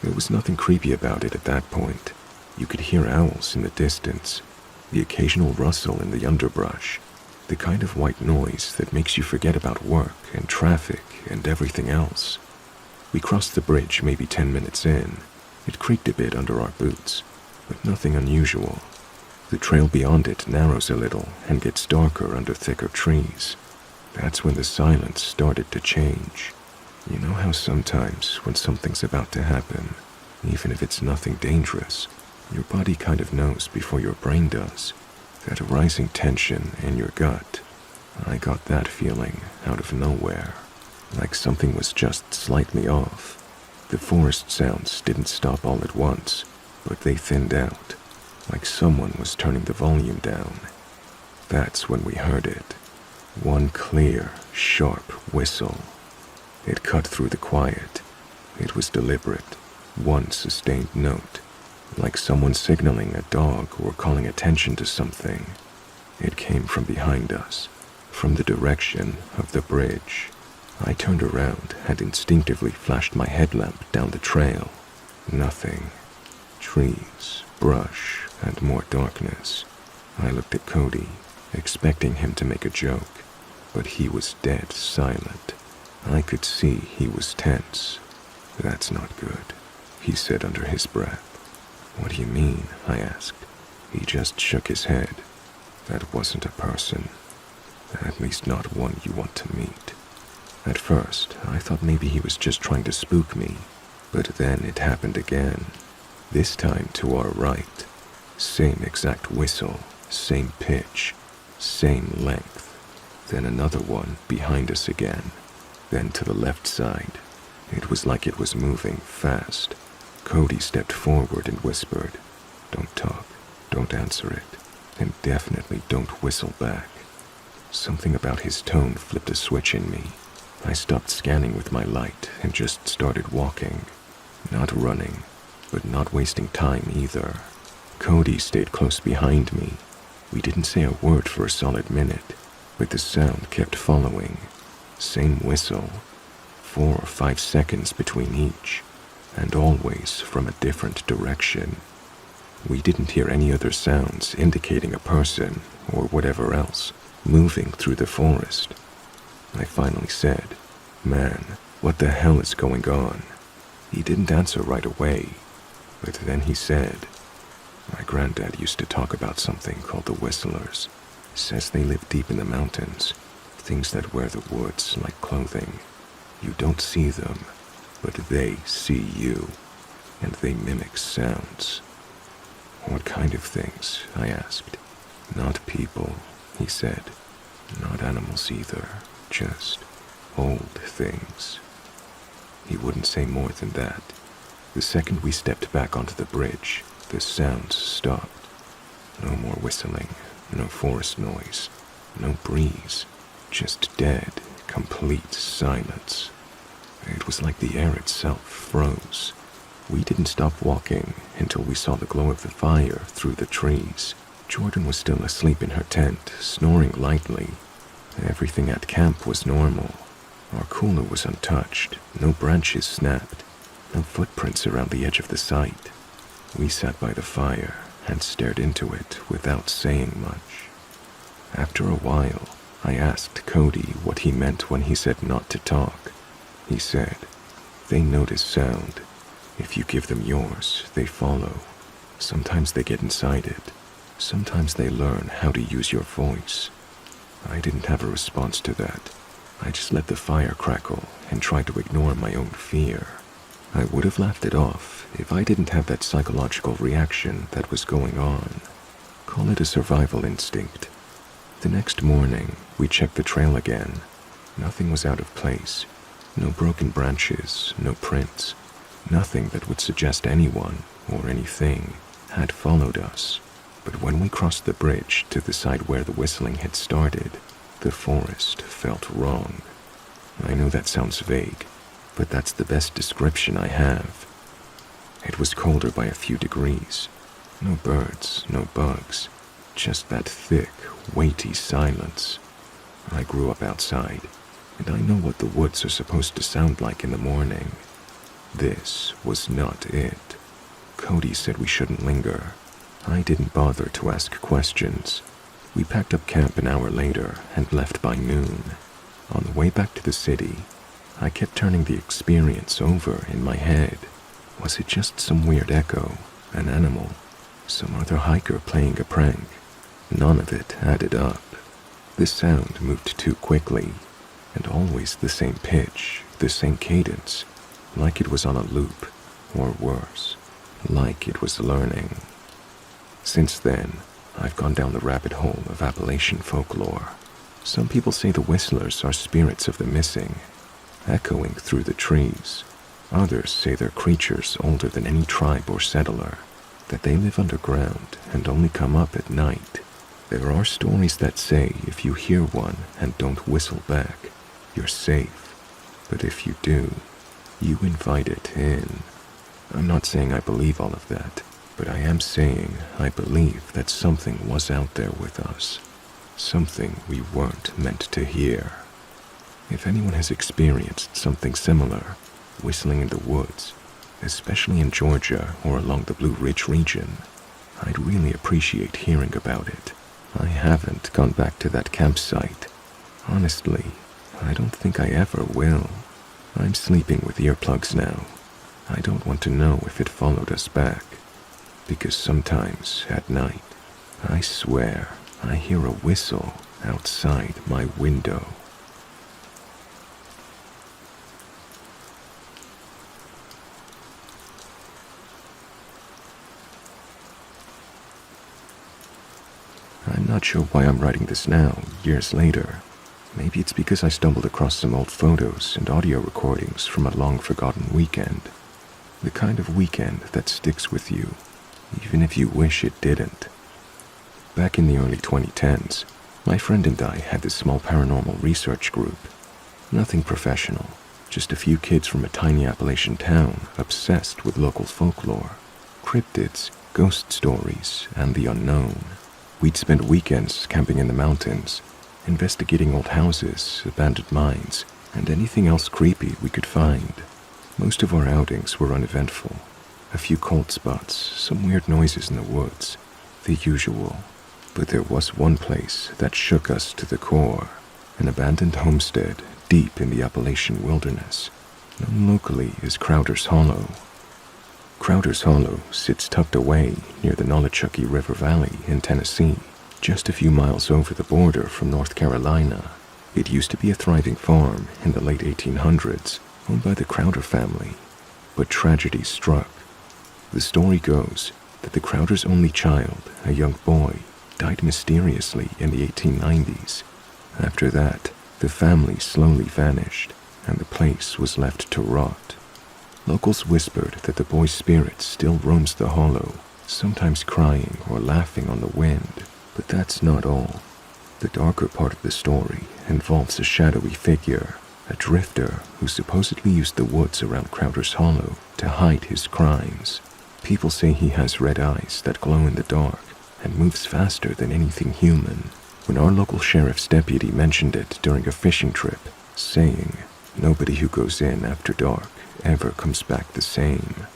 There was nothing creepy about it at that point. You could hear owls in the distance, the occasional rustle in the underbrush, The kind of white noise that makes you forget about work and traffic and everything else. We crossed the bridge maybe 10 minutes in. It creaked a bit under our boots, but nothing unusual. The trail beyond it narrows a little and gets darker under thicker trees. That's when the silence started to change. You know how sometimes when something's about to happen, even if it's nothing dangerous, your body kind of knows before your brain does. That rising tension in your gut. I got that feeling out of nowhere, like something was just slightly off. The forest sounds didn't stop all at once, but they thinned out, like someone was turning the volume down. That's when we heard it. One clear, sharp whistle. It cut through the quiet. It was deliberate, one sustained note, like someone signaling a dog or calling attention to something. It came from behind us, from the direction of the bridge. I turned around and instinctively flashed my headlamp down the trail. Nothing. Trees, brush, and more darkness. I looked at Cody, expecting him to make a joke, but he was dead silent. I could see he was tense. "That's not good," he said under his breath. "What do you mean?" I asked. He just shook his head. "That wasn't a person. At least not one you want to meet." At first, I thought maybe he was just trying to spook me, but then it happened again. This time to our right. Same exact whistle, same pitch, same length. Then another one behind us again. Then to the left side. It was like it was moving fast. Cody stepped forward and whispered, "Don't talk, don't answer it, and definitely don't whistle back." Something about his tone flipped a switch in me. I stopped scanning with my light and just started walking. Not running, but not wasting time either. Cody stayed close behind me. We didn't say a word for a solid minute, but the sound kept following. Same whistle, 4 or 5 seconds between each, and always from a different direction. We didn't hear any other sounds indicating a person or whatever else moving through the forest. I finally said, "Man, what the hell is going on?" He didn't answer right away, but then he said, "My granddad used to talk about something called the Whistlers. Says they live deep in the mountains, things that wear the woods like clothing. You don't see them, but they see you, and they mimic sounds." "What kind of things?" I asked. "Not people," he said. "Not animals either, just old things." He wouldn't say more than that. The second we stepped back onto the bridge, the sounds stopped. No more whistling, no forest noise, no breeze, just dead, complete silence. It was like the air itself froze. We didn't stop walking until we saw the glow of the fire through the trees. Jordan was still asleep in her tent, snoring lightly. Everything at camp was normal. Our cooler was untouched, no branches snapped, no footprints around the edge of the site. We sat by the fire and stared into it without saying much. After a while, I asked Cody what he meant when he said not to talk. He said, "They notice sound. If you give them yours, they follow. Sometimes they get inside it. Sometimes they learn how to use your voice." I didn't have a response to that. I just let the fire crackle and tried to ignore my own fear. I would have laughed it off if I didn't have that psychological reaction that was going on. Call it a survival instinct. The next morning, we checked the trail again. Nothing was out of place. No broken branches, no prints. Nothing that would suggest anyone or anything had followed us. But when we crossed the bridge to the side where the whistling had started, the forest felt wrong. I know that sounds vague, but that's the best description I have. It was colder by a few degrees. No birds, no bugs, just that thick, weighty silence. I grew up outside, and I know what the woods are supposed to sound like in the morning. This was not it. Cody said we shouldn't linger. I didn't bother to ask questions. We packed up camp an hour later and left by noon. On the way back to the city, I kept turning the experience over in my head. Was it just some weird echo, an animal, some other hiker playing a prank? None of it added up. The sound moved too quickly, and always the same pitch, the same cadence, like it was on a loop, or worse, like it was learning. Since then, I've gone down the rabbit hole of Appalachian folklore. Some people say the whistlers are spirits of the missing, echoing through the trees. Others say they're creatures older than any tribe or settler, that they live underground and only come up at night. There are stories that say if you hear one and don't whistle back, you're safe. But if you do, you invite it in. I'm not saying I believe all of that, but I am saying I believe that something was out there with us. Something we weren't meant to hear. If anyone has experienced something similar, whistling in the woods, especially in Georgia or along the Blue Ridge region, I'd really appreciate hearing about it. I haven't gone back to that campsite. Honestly, I don't think I ever will. I'm sleeping with earplugs now. I don't want to know if it followed us back. Because sometimes at night, I swear I hear a whistle outside my window. I'm not sure why I'm writing this now, years later. Maybe it's because I stumbled across some old photos and audio recordings from a long-forgotten weekend. The kind of weekend that sticks with you, even if you wish it didn't. Back in the early 2010s, my friend and I had this small paranormal research group. Nothing professional, just a few kids from a tiny Appalachian town obsessed with local folklore, cryptids, ghost stories, and the unknown. We'd spend weekends camping in the mountains, investigating old houses, abandoned mines, and anything else creepy we could find. Most of our outings were uneventful. A few cold spots, some weird noises in the woods, the usual. But there was one place that shook us to the core, an abandoned homestead deep in the Appalachian wilderness, known locally as Crowder's Hollow. Crowder's Hollow sits tucked away near the Nolichucky River Valley in Tennessee, just a few miles over the border from North Carolina. It used to be a thriving farm in the late 1800s, owned by the Crowder family, but tragedy struck. The story goes that the Crowder's only child, a young boy, died mysteriously in the 1890s. After that, the family slowly vanished, and the place was left to rot. Locals whispered that the boy's spirit still roams the hollow, sometimes crying or laughing on the wind, but that's not all. The darker part of the story involves a shadowy figure, a drifter who supposedly used the woods around Crowder's Hollow to hide his crimes. People say he has red eyes that glow in the dark and moves faster than anything human. When our local sheriff's deputy mentioned it during a fishing trip, saying, "Nobody who goes in after dark ever comes back the same,"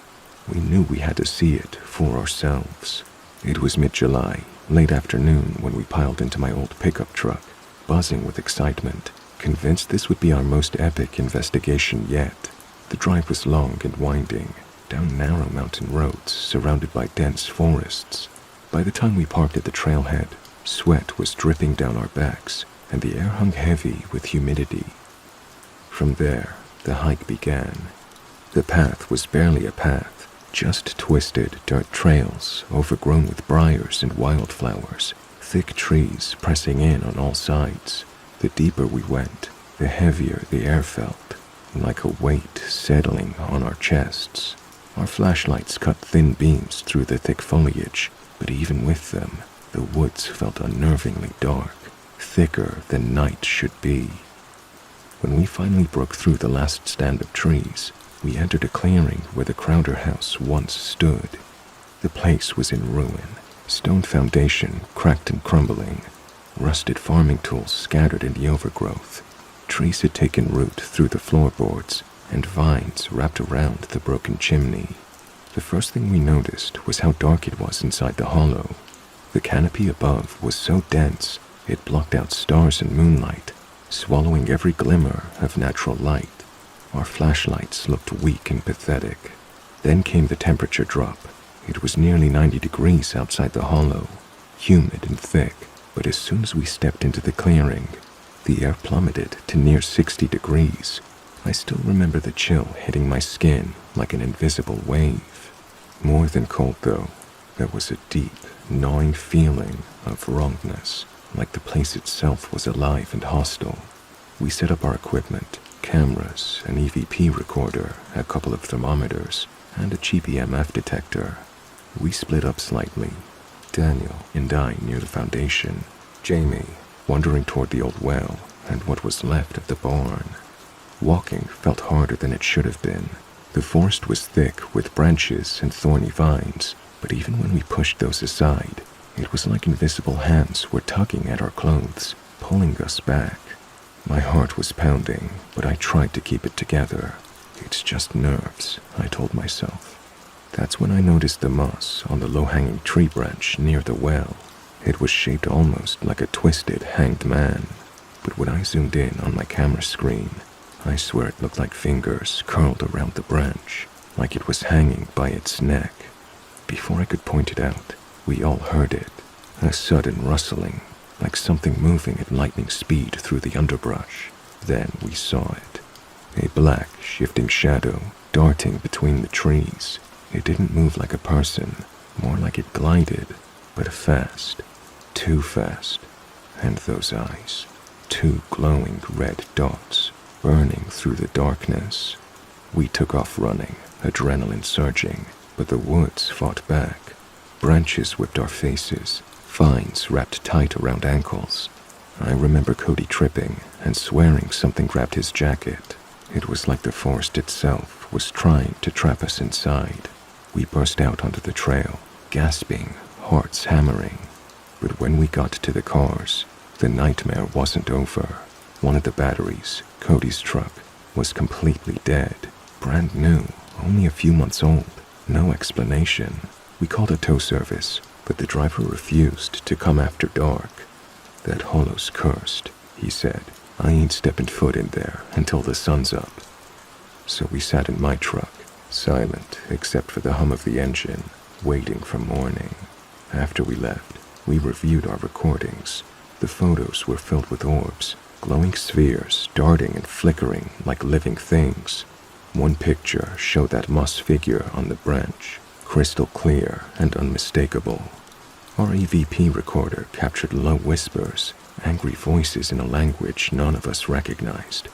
we knew we had to see it for ourselves. It was mid-July, late afternoon, when we piled into my old pickup truck, buzzing with excitement, convinced this would be our most epic investigation yet. The drive was long and winding, down narrow mountain roads surrounded by dense forests. By the time we parked at the trailhead, sweat was dripping down our backs, and the air hung heavy with humidity. From there, the hike began. The path was barely a path, just twisted dirt trails overgrown with briars and wildflowers, thick trees pressing in on all sides. The deeper we went, the heavier the air felt, like a weight settling on our chests. Our flashlights cut thin beams through the thick foliage, but even with them, the woods felt unnervingly dark, thicker than night should be. When we finally broke through the last stand of trees, we entered a clearing where the Crowder house once stood. The place was in ruin, stone foundation cracked and crumbling, rusted farming tools scattered in the overgrowth. Trees had taken root through the floorboards, and vines wrapped around the broken chimney. The first thing we noticed was how dark it was inside the hollow. The canopy above was so dense it blocked out stars and moonlight, swallowing every glimmer of natural light. Our flashlights looked weak and pathetic. Then came the temperature drop. It was nearly 90 degrees outside the hollow, humid and thick, but as soon as we stepped into the clearing, the air plummeted to near 60 degrees. I still remember the chill hitting my skin like an invisible wave. More than cold, though, there was a deep, gnawing feeling of wrongness, like the place itself was alive and hostile. We set up our equipment, cameras, an EVP recorder, a couple of thermometers, and a cheap EMF detector. We split up slightly. Daniel and I near the foundation, Jamie wandering toward the old well and what was left of the barn. Walking felt harder than it should have been. The forest was thick with branches and thorny vines, but even when we pushed those aside, it was like invisible hands were tugging at our clothes, pulling us back. My heart was pounding, but I tried to keep it together. It's just nerves, I told myself. That's when I noticed the moss on the low-hanging tree branch near the well. It was shaped almost like a twisted, hanged man. But when I zoomed in on my camera screen, I swear it looked like fingers curled around the branch, like it was hanging by its neck. Before I could point it out, we all heard it, a sudden rustling, like something moving at lightning speed through the underbrush. Then we saw it, a black, shifting shadow darting between the trees. It didn't move like a person, more like it glided, but fast, too fast. And those eyes, two glowing red dots, burning through the darkness. We took off running, adrenaline surging, but the woods fought back. Branches whipped our faces, vines wrapped tight around ankles. I remember Cody tripping and swearing something grabbed his jacket. It was like the forest itself was trying to trap us inside. We burst out onto the trail, gasping, hearts hammering. But when we got to the cars, the nightmare wasn't over. One of the batteries, Cody's truck, was completely dead, brand new, only a few months old. No explanation. We called a tow service, but the driver refused to come after dark. That hollow's cursed, he said. I ain't stepping foot in there until the sun's up. So we sat in my truck, silent except for the hum of the engine, waiting for morning. After we left, we reviewed our recordings. The photos were filled with orbs, glowing spheres darting and flickering like living things. One picture showed that moss figure on the branch, crystal clear and unmistakable. Our EVP recorder captured low whispers, angry voices in a language none of us recognized.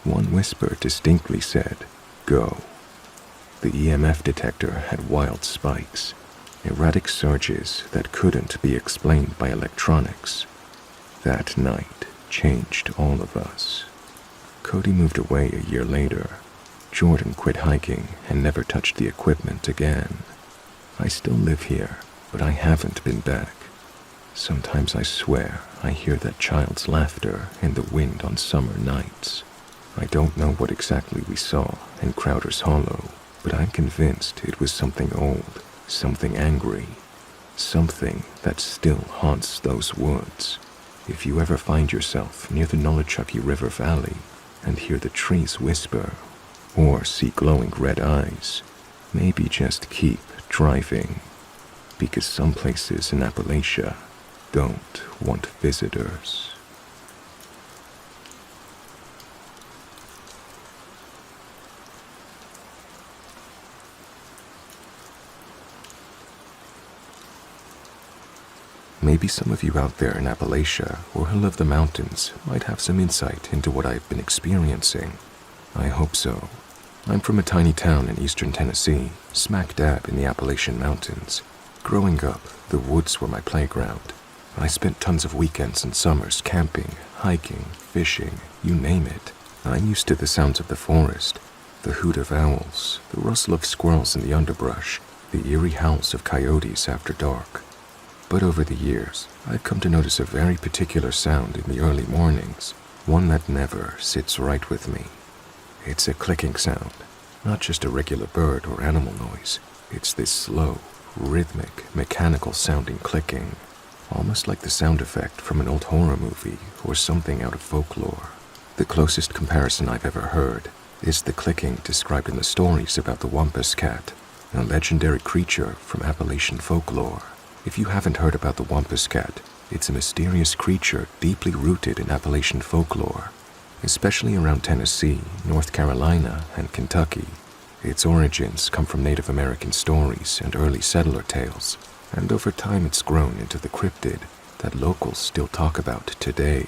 One whisper distinctly said, "Go." The EMF detector had wild spikes, erratic surges that couldn't be explained by electronics. That night changed all of us. Cody moved away a year later. Jordan quit hiking and never touched the equipment again. I still live here, but I haven't been back. Sometimes I swear I hear that child's laughter in the wind on summer nights. I don't know what exactly we saw in Crowder's Hollow, but I'm convinced it was something old, something angry, something that still haunts those woods. If you ever find yourself near the Nolichucky River Valley and hear the trees whisper, or see glowing red eyes, maybe just keep driving, because some places in Appalachia don't want visitors. Maybe some of you out there in Appalachia or who live the mountains might have some insight into what I've been experiencing. I hope so. I'm from a tiny town in eastern Tennessee, smack dab in the Appalachian Mountains. Growing up, the woods were my playground. I spent tons of weekends and summers camping, hiking, fishing, you name it. I'm used to the sounds of the forest, the hoot of owls, the rustle of squirrels in the underbrush, the eerie howls of coyotes after dark. But over the years, I've come to notice a very particular sound in the early mornings, one that never sits right with me. It's a clicking sound, not just a regular bird or animal noise. It's this slow, rhythmic, mechanical-sounding clicking. almost like the sound effect from an old horror movie or something out of folklore. The closest comparison I've ever heard is the clicking described in the stories about the Wampus Cat, a legendary creature from Appalachian folklore. If you haven't heard about the Wampus Cat, it's a mysterious creature deeply rooted in Appalachian folklore, especially around Tennessee, North Carolina, and Kentucky. Its origins come from Native American stories and early settler tales, and over time it's grown into the cryptid that locals still talk about today.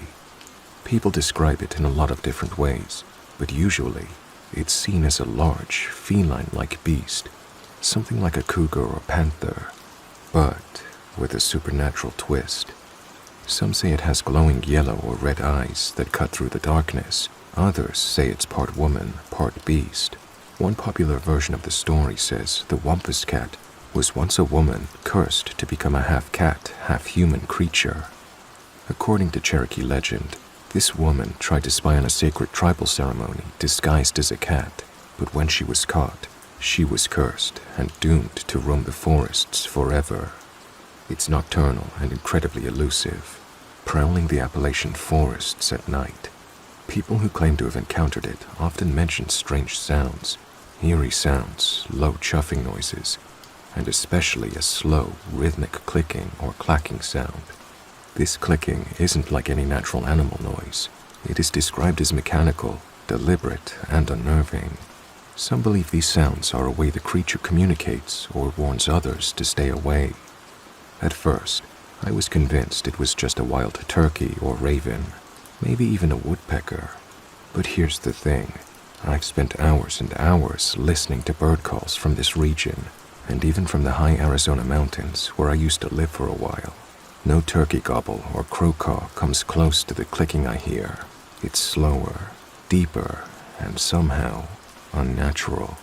People describe it in a lot of different ways, but usually it's seen as a large, feline-like beast, something like a cougar or panther, but with a supernatural twist. Some say it has glowing yellow or red eyes that cut through the darkness. Others say it's part woman, part beast. One popular version of the story says the Wampus Cat was once a woman cursed to become a half-cat, half-human creature. According to Cherokee legend, this woman tried to spy on a sacred tribal ceremony disguised as a cat, but when she was caught, she was cursed and doomed to roam the forests forever. It's nocturnal and incredibly elusive, prowling the Appalachian forests at night. People who claim to have encountered it often mention strange sounds, eerie sounds, low chuffing noises, and especially a slow, rhythmic clicking or clacking sound. This clicking isn't like any natural animal noise. It is described as mechanical, deliberate, and unnerving. Some believe these sounds are a way the creature communicates or warns others to stay away. At first, I was convinced it was just a wild turkey or raven, maybe even a woodpecker. But here's the thing. I've spent hours and hours listening to bird calls from this region, and even from the high Arizona mountains where I used to live for a while. No turkey gobble or crow caw comes close to the clicking I hear. It's slower, deeper, and somehow unnatural.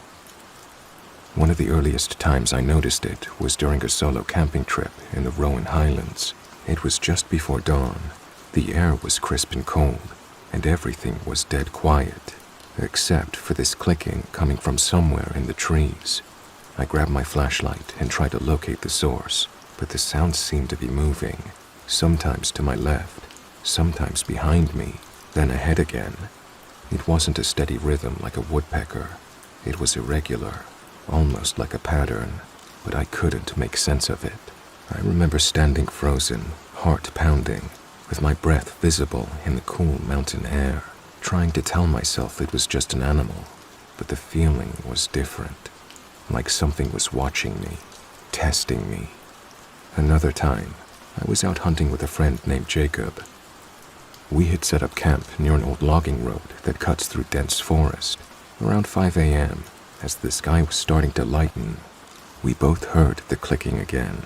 One of the earliest times I noticed it was during a solo camping trip in the Rowan Highlands. It was just before dawn. The air was crisp and cold, and everything was dead quiet, except for this clicking coming from somewhere in the trees. I grabbed my flashlight and tried to locate the source, but the sound seemed to be moving, sometimes to my left, sometimes behind me, then ahead again. It wasn't a steady rhythm like a woodpecker. It was irregular, almost like a pattern, but I couldn't make sense of it. I remember standing frozen, heart pounding, with my breath visible in the cool mountain air, trying to tell myself it was just an animal, but the feeling was different, like something was watching me, testing me. Another time, I was out hunting with a friend named Jacob. We had set up camp near an old logging road that cuts through dense forest, around 5 a.m., as the sky was starting to lighten. We both heard the clicking again.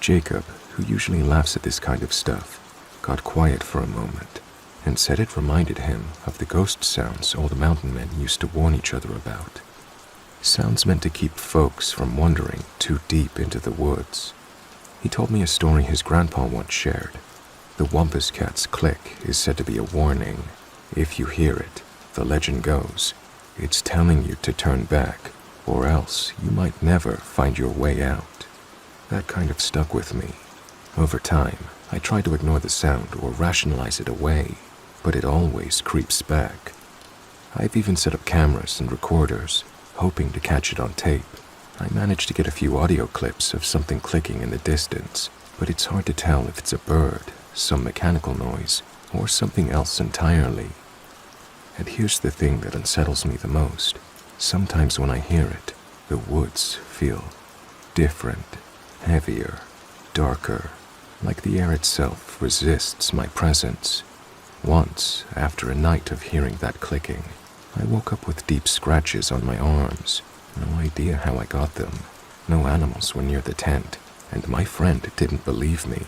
Jacob, who usually laughs at this kind of stuff, got quiet for a moment and said it reminded him of the ghost sounds old mountain men used to warn each other about. Sounds meant to keep folks from wandering too deep into the woods. He told me a story his grandpa once shared. The Wampus Cat's click is said to be a warning. If you hear it, the legend goes, it's telling you to turn back, or else you might never find your way out. That kind of stuck with me. Over time, I try to ignore the sound or rationalize it away, but it always creeps back. I've even set up cameras and recorders, hoping to catch it on tape. I managed to get a few audio clips of something clicking in the distance, but it's hard to tell if it's a bird, some mechanical noise, or something else entirely. And here's the thing that unsettles me the most. Sometimes when I hear it, the woods feel different, heavier, darker, like the air itself resists my presence. Once, after a night of hearing that clicking, I woke up with deep scratches on my arms. No idea how I got them. No animals were near the tent, and my friend didn't believe me.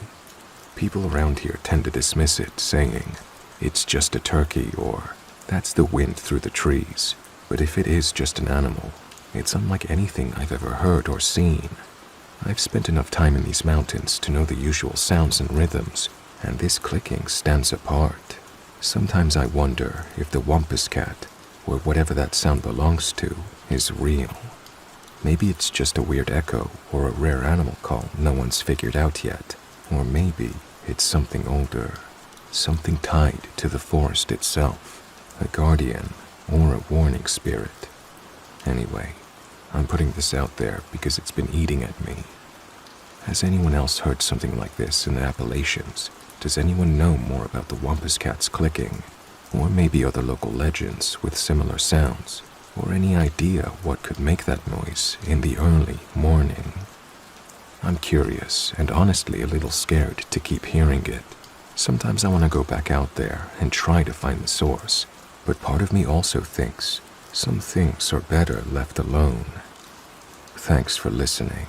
People around here tend to dismiss it, saying, it's just a turkey, or that's the wind through the trees. But if it is just an animal, it's unlike anything I've ever heard or seen. I've spent enough time in these mountains to know the usual sounds and rhythms, and this clicking stands apart. Sometimes I wonder if the Wampus Cat, or whatever that sound belongs to, is real. Maybe it's just a weird echo or a rare animal call no one's figured out yet, Or maybe it's something older, something tied to the forest itself, a guardian or a warning spirit. Anyway, I'm putting this out there because it's been eating at me. Has anyone else heard something like this in the Appalachians? Does anyone know more about the wampus cats clicking? Or maybe other local legends with similar sounds? Or any idea what could make that noise in the early morning? I'm curious and honestly a little scared to keep hearing it. Sometimes I want to go back out there and try to find the source, but part of me also thinks some things are better left alone. Thanks for listening.